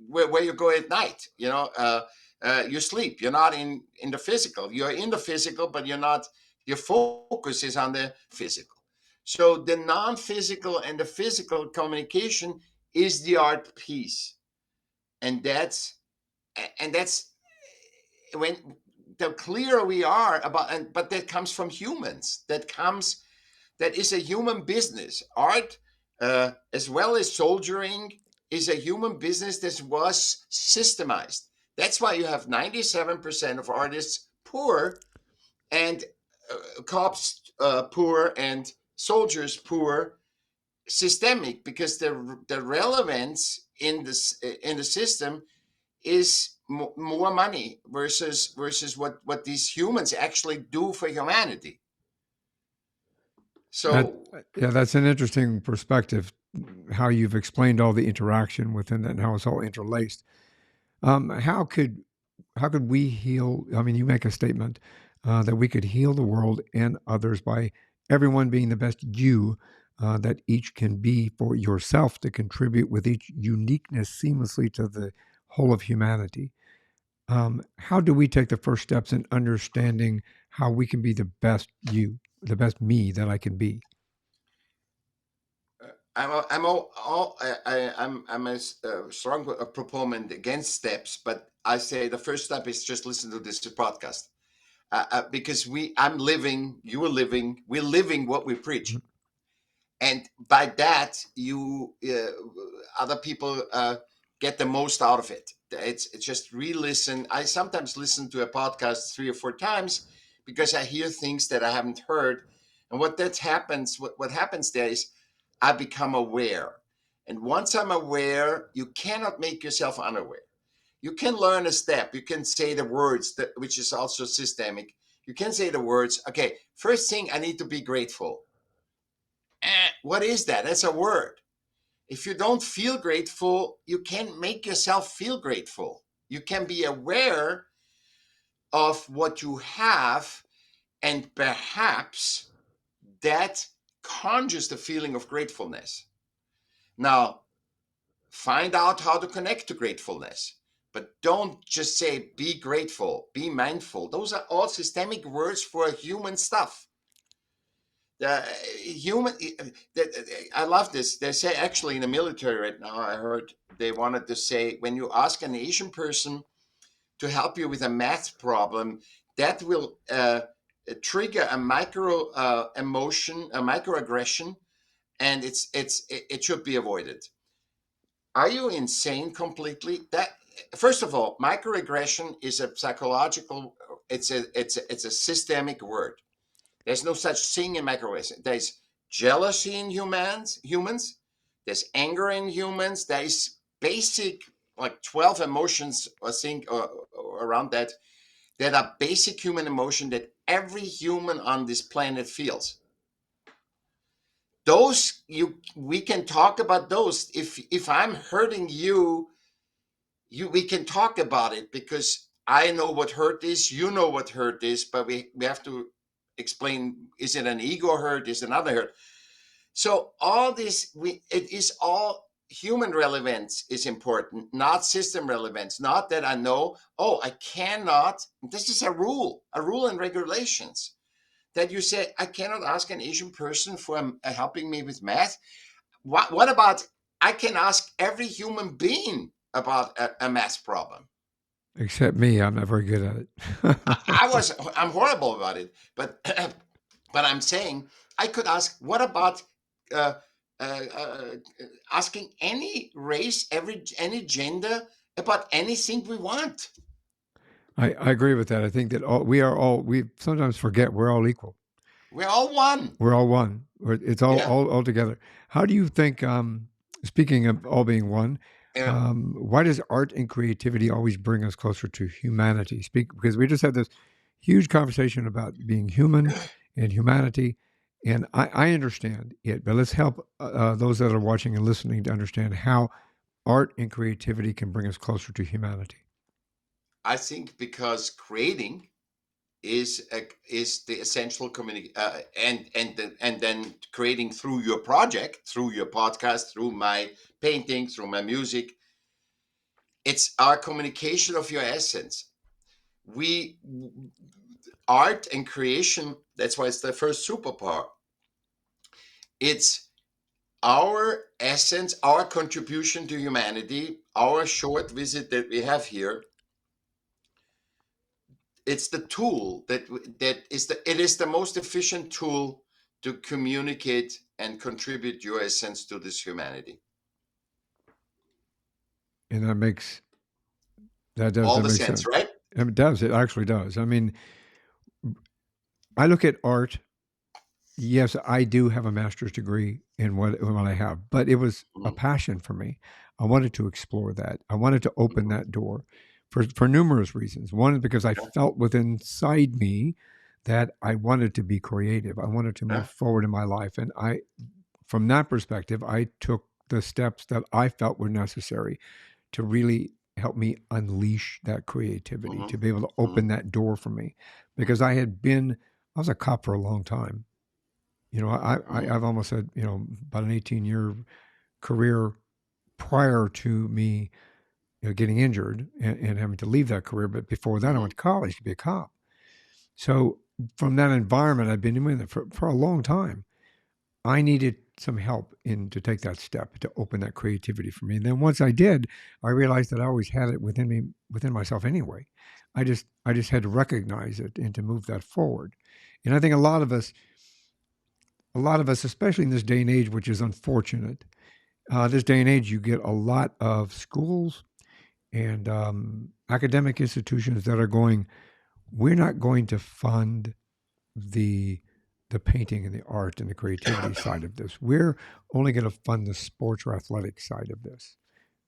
where you go at night, you sleep. You're not in the physical. You're in the physical, but you're not. Your focus is on the physical. So the non-physical and the physical communication is the art piece, and that's when the clearer we are about, but that comes from humans. That is a human business. Art, as well as soldiering, is a human business that was systemized. That's why you have 97% of artists poor, and cops poor, and soldiers poor, systemic, because the relevance in the system is more money versus what these humans actually do for humanity. That So yeah, that's an interesting perspective. How you've explained all the interaction within that and how it's all interlaced. How could we heal? I mean, you make a statement that we could heal the world and others by everyone being the best you that each can be for yourself to contribute with each uniqueness seamlessly to the whole of humanity. How do we take the first steps in understanding how we can be the best you, the best me that I can be? I'm a strong proponent against steps, but I say the first step is just listen to this podcast, because I'm living, you are living, we're living what we Mhm. preach, and by that you other people get the most out of it. It's just re-listen. I sometimes listen to a podcast 3 or 4 times because I hear things that I haven't heard, and what happens there is I become aware, and once I'm aware, you cannot make yourself unaware. You can learn a step, you can say the words, which is also systemic. You can say the words, okay, first thing, I need to be grateful. What is that? That's a word. If you don't feel grateful, you can't make yourself feel grateful. You can be aware of what you have, and perhaps that conjures the feeling of gratefulness. Now, find out how to connect to gratefulness, but don't just say be grateful, be mindful. Those are all systemic words for human stuff. The human, I love this. They say actually in the military right now, I heard they wanted to say when you ask an Asian person to help you with a math problem, that will trigger a micro emotion, a microaggression, and it should be avoided. Are you insane completely? That first of all, microaggression is a psychological. It's a systemic word. There's no such thing in microaggression. There's jealousy in humans. There's anger in humans. There's basic, like 12 emotions, I think, around that are basic human emotion that every human on this planet feels. Those we can talk about those. If I'm hurting you, we can talk about it, because I know what hurt is, you know what hurt is, but we have to explain, is it an ego hurt, is it another hurt? So all this, it is all human relevance is important, not system relevance. Not that I know, oh, I cannot, this is a rule and regulations, that you say, I cannot ask an Asian person for helping me with math. What about, I can ask every human being about a math problem. Except me, I'm not very good at it. I'm horrible about it, but but I'm saying I could ask. What about uh, asking any race, any gender about anything we want? I agree with that. I think that we sometimes forget we're all equal. We're all one. We're all one. It's Yeah. all together. How do you think? Speaking of all being one, Yeah. why does art and creativity always bring us closer to humanity? Because we just had this huge conversation about being human and humanity, and I understand it, but let's help those that are watching and listening to understand how art and creativity can bring us closer to humanity. I think because creating is the essential and then creating through your project, through your podcast, through my painting, through my music. It's our communication of your essence. We art and creation. That's why it's the first superpower. It's our essence, our contribution to humanity, our short visit that we have here. It's the tool it is the most efficient tool to communicate and contribute your essence to this humanity. And All that the makes sense, sense. right? It does. It actually does. I mean, I look at art. Yes, I do have a master's degree in what I have, but it was a Mhm. passion for me. I wanted to explore that. I wanted to open Mhm. that door for numerous reasons. One is because I Yeah. felt within inside me that I wanted to be creative. I wanted to move Yeah. forward in my life, and from that perspective, I took the steps that I felt were necessary to really help me unleash that creativity, Mhm. to be able to Mhm. open that door for me, because I was a cop for a long time. Mhm. I've almost had, about an 18-year career prior to me, getting injured and having to leave that career. But before that, I went Mhm. to college to be a cop. So from that environment, I've been in it for a long time. I needed some help in to take that step to open that creativity for me. And then once I did, I realized that I always had it within me, within myself anyway. I just had to recognize it and to move that forward. And I think a lot of us, especially in this day and age, which is unfortunate, this day and age, you get a lot of schools and academic institutions that are going, we're not going to fund the the painting and the art and the creativity side of this. We're only going to fund the sports or athletic side of this.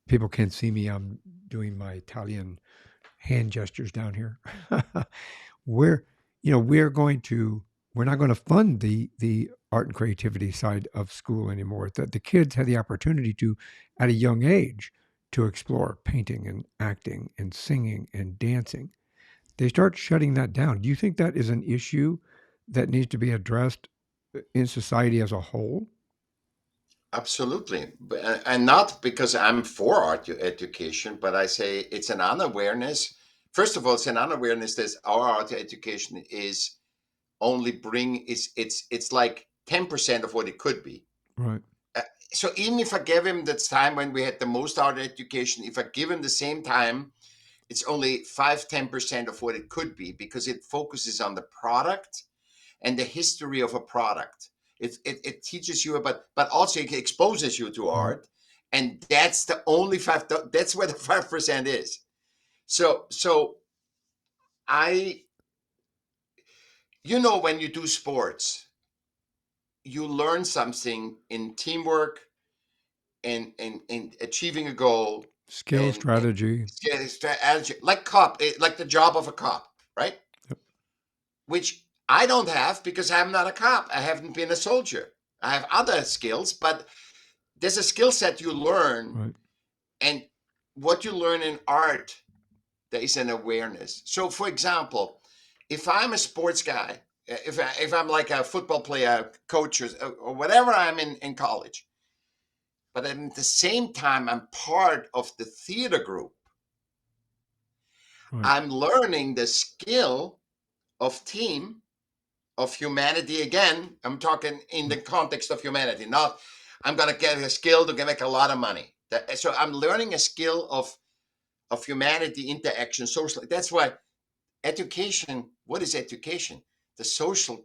People can't see me. I'm doing my Italian hand gestures down here. we're we're going to we're not going to fund the art and creativity side of school anymore. That the kids had the opportunity to, at a young age, to explore painting and acting and singing and dancing. They start shutting that down. Do you think that is an issue that needs to be addressed in society as a whole? Absolutely. And not because I'm for art education, but I say it's an unawareness. First of all, it's an unawareness that our art education is only bring it's like 10% of what it could be. Right. Uh, so even if I give him that time when we had the most art education, if I give him the same time, it's only 5-10% of what it could be because it focuses on the product and the history of a product. It teaches you about, but also it exposes you to Right. art, and that's the only five. That's where the 5% is. So I, when you do sports, you learn something in teamwork and achieving a goal Skill, and strategy. strategy, like like the job of a cop, right? Yep. Which I don't have because I'm not a cop. I haven't been a soldier. I have other skills, but there's a skill set you learn, Right. and what you learn in art, there is an awareness. So, for example, if I'm a sports guy, if I'm like a football player, coach, or whatever I'm in college, but at the same time I'm part of the theater group, Right. I'm learning the skill of team, of humanity. Again, I'm talking in the context of humanity, not I'm going to get a skill to make a lot of money. So I'm learning a skill of humanity, interaction, social. That's why education. What is education? The social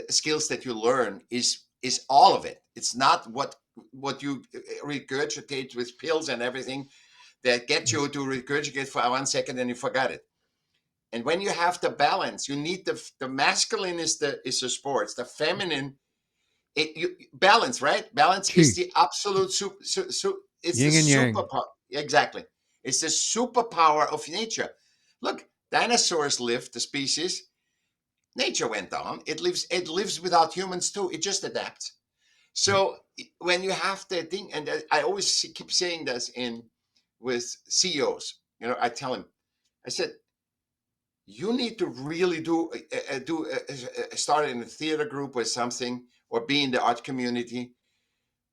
skills that you learn is all of it. It's not what you regurgitate with pills and everything. that get you to regurgitate for 1 second and you forgot it. And when you have the balance, you need the masculine is the sports, the feminine balance, right? Balance is Chi, the absolute it's the yin and yang. superpower. Exactly. It's the superpower of nature. Look, dinosaurs lived, the species. Nature went on. It lives without humans too. It just adapts. So when you have the thing, and I always keep saying this in with CEOs, I tell them, I said, you need to really start in a theater group or something, or be in the art community,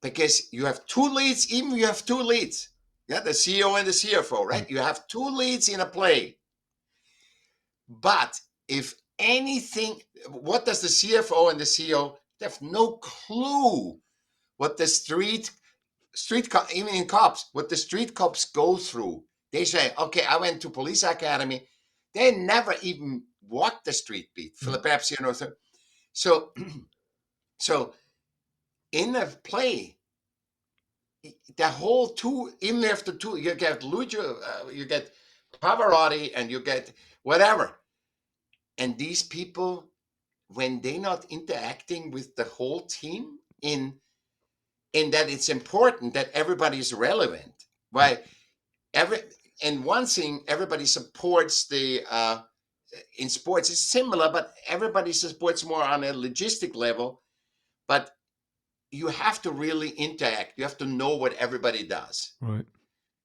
because you have two leads. Even you have two leads, yeah, the CEO and the CFO, right? You have two leads in a play. But if anything, what does the CFO and the CEO, they have no clue what the even in cops, what the street cops go through. They say, okay, I went to police academy. They never even walked the street beat. Perhaps, so so in a play, the whole two, even after two, you get Luigi, you get Pavarotti, and you get whatever. And these people, when they're not interacting with the whole team in that it's important that everybody is relevant. Why every and one thing, everybody supports the in sports. It's similar, but everybody supports more on a logistic level. But you have to really interact. You have to know what everybody does. Right.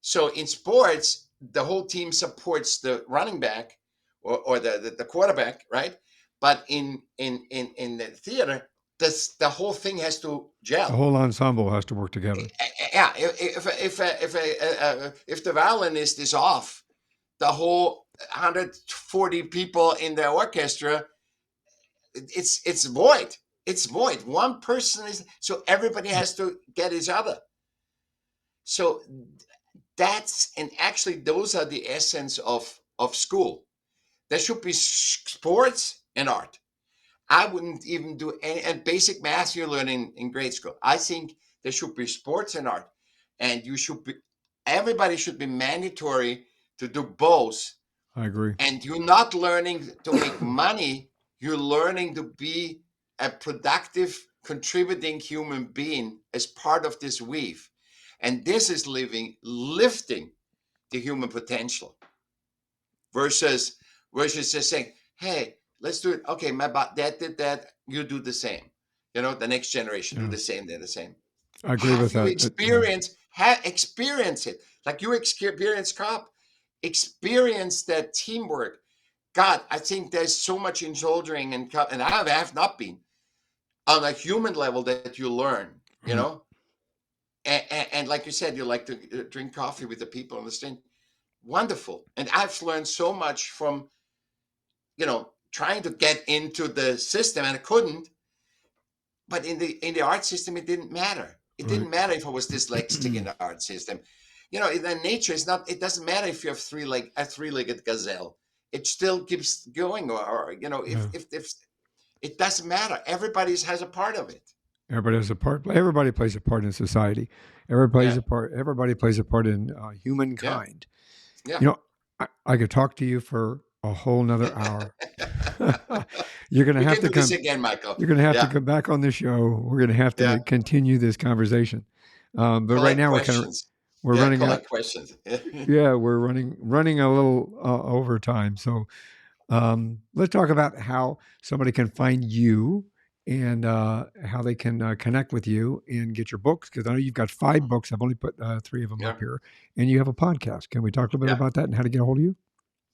So in sports, the whole team supports the running back or the quarterback, right? But in the theater, the whole thing has to The gel. whole ensemble has to work together. Yeah, if the violinist is off, the whole 140 people in the orchestra, it's void. It's void. One person is, so everybody has to get each other. So and actually those are the essence of school. There should be sports and art. I wouldn't even do any and basic math you're learning in grade school. I think there should be sports and art, and everybody should be mandatory to do both. I agree. And you're not learning to make money, you're learning to be a productive, contributing human being as part of this weave. And this is lifting the human potential versus just saying, hey, let's do it. Okay, my dad did that. You do the same. The next generation do Yeah, the same. They're the same. I agree Have with you that. Yeah, experience it? Like you experience cop, experience that teamwork. God, I think there's so much in soldiering and I have not been on a human level that you learn, right. and like you said, you like to drink coffee with the people on the street. Wonderful. And I've learned so much from, trying to get into the system, and I couldn't. But in the art system, it didn't matter. It Right. didn't matter if I was dyslexic in the art system. In the nature, it doesn't matter if you have a three-legged gazelle. It still keeps going, or Yeah. if it doesn't matter. Everybody has a part of it. Everybody has a part. Everybody plays a part in society. Yeah, Everybody plays a part in yeah, humankind. yeah. You know, I could talk to you for a whole nother hour. You're gonna We have can to do this come. again, Michael. You're gonna have to Yeah, come back on the show. We're gonna have yeah. to continue this conversation. But right Collect now questions. we're Yeah, running out. collect questions. Yeah, we're running a little over time. So let's talk about how somebody can find you and how they can connect with you and get your books. Because I know you've got 5 books. I've only put 3 of them up Yeah, here, and you have a podcast. Can we talk a little bit yeah. about that and how to get a hold of you?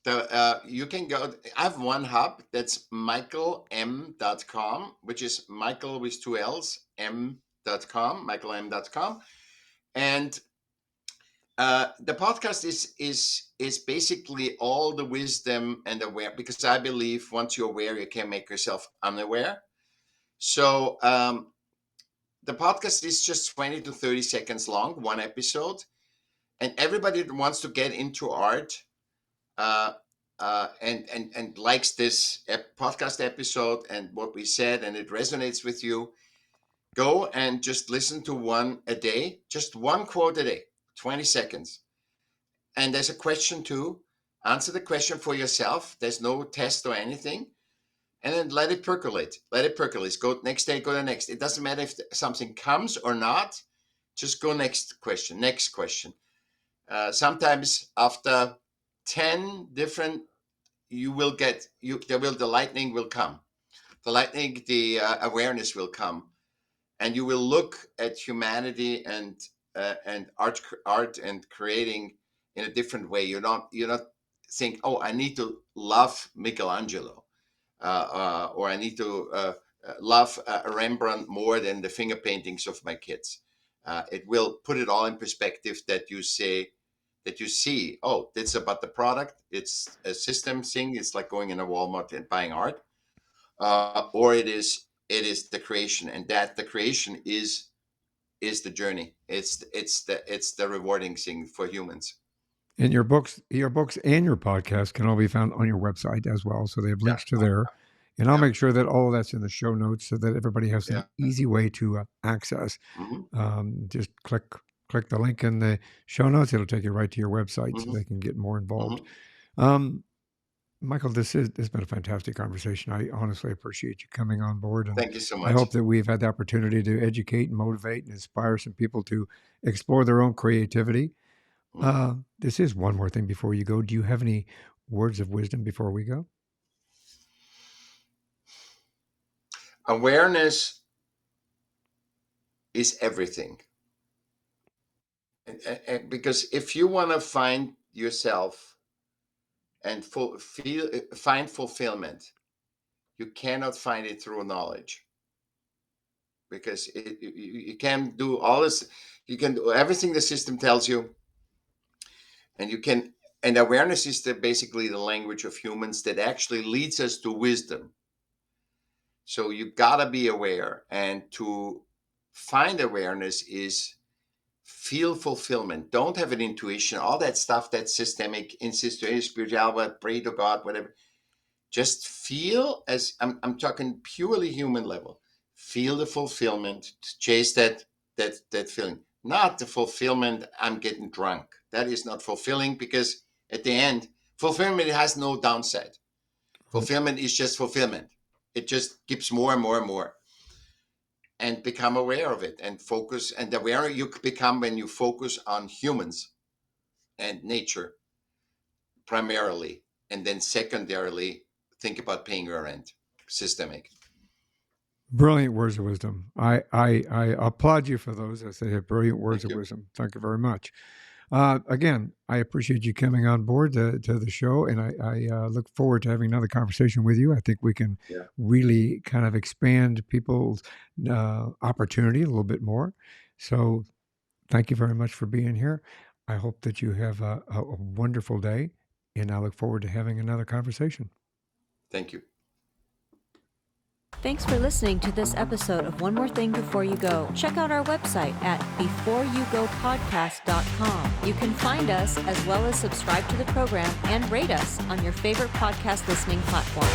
So you can go. I have one hub that's michaelm.com, which is Michael with two L's, m.com, michaelm.com. And the podcast is basically all the wisdom and aware, because I believe once you're aware, you can make yourself unaware. So the podcast is just 20 to 30 seconds long, one episode. And everybody that wants to get into art uh, and likes this podcast episode and what we said, and it resonates with you, go and just listen to one a day, just one quote a day, 20 seconds. And there's a question too. Answer the question for yourself. There's no test or anything. And then let it percolate. Let it percolate. Go next day, go to the next. It doesn't matter if something comes or not. Just go next question, next question. Sometimes after 10 different, the lightning will come. The awareness will come. And you will look at humanity and art and creating in a different way. You're not think, oh, I need to love Michelangelo, or I need to love Rembrandt more than the finger paintings of my kids. It will put it all in perspective that you see, oh, it's about the product. It's a system thing. It's like going in a Walmart and buying art, or it is the creation, and that the creation is the journey. It's the rewarding thing for humans. And your books and your podcast can all be found on your website as well. So they have Yeah. links to there. And I'll Yeah. make sure that all of that's in the show notes so that everybody has an Yeah. easy way to access. Mhm. Just click the link in the show notes. It'll take you right to your website so Mhm. they can get more involved. Mhm. Michael, this has been a fantastic conversation. I honestly appreciate you coming on board. And Thank you so I much. hope that we've had the opportunity to educate and motivate and inspire some people to explore their own creativity. This is one more thing before you go. Do you have any words of wisdom before we go? Awareness is everything. And because if you want to find yourself and find fulfillment, you cannot find it through knowledge, because you can do all this. You can do everything the system tells you, and you can. And awareness is basically the language of humans that actually leads us to wisdom. So you gotta be aware, and to find awareness is feel fulfillment. Don't have an intuition, all that stuff that's systemic, insist to spirituality, pray to God, whatever. Just feel, as I'm talking purely human level. Feel the fulfillment, chase that feeling. Not the fulfillment, I'm getting drunk. That is not fulfilling, because at the end, fulfillment has no downside. Fulfillment is just fulfillment. It just gives more and more and more. And become aware of it and focus. And the aware you become when you focus on humans and nature primarily, and then secondarily think about paying your rent. Systemic. Brilliant words of wisdom. I applaud you for those. I say brilliant words Thank of you. wisdom. Thank you very much. Again, I appreciate you coming on board to the show, and I look forward to having another conversation with you. I think we can Yeah. really kind of expand people's opportunity a little bit more. So thank you very much for being here. I hope that you have a wonderful day, and I look forward to having another conversation. Thank you. Thanks for listening to this episode of One More Thing Before You Go. Check out our website at beforeyougopodcast.com. You can find us, as well as subscribe to the program and rate us on your favorite podcast listening platform.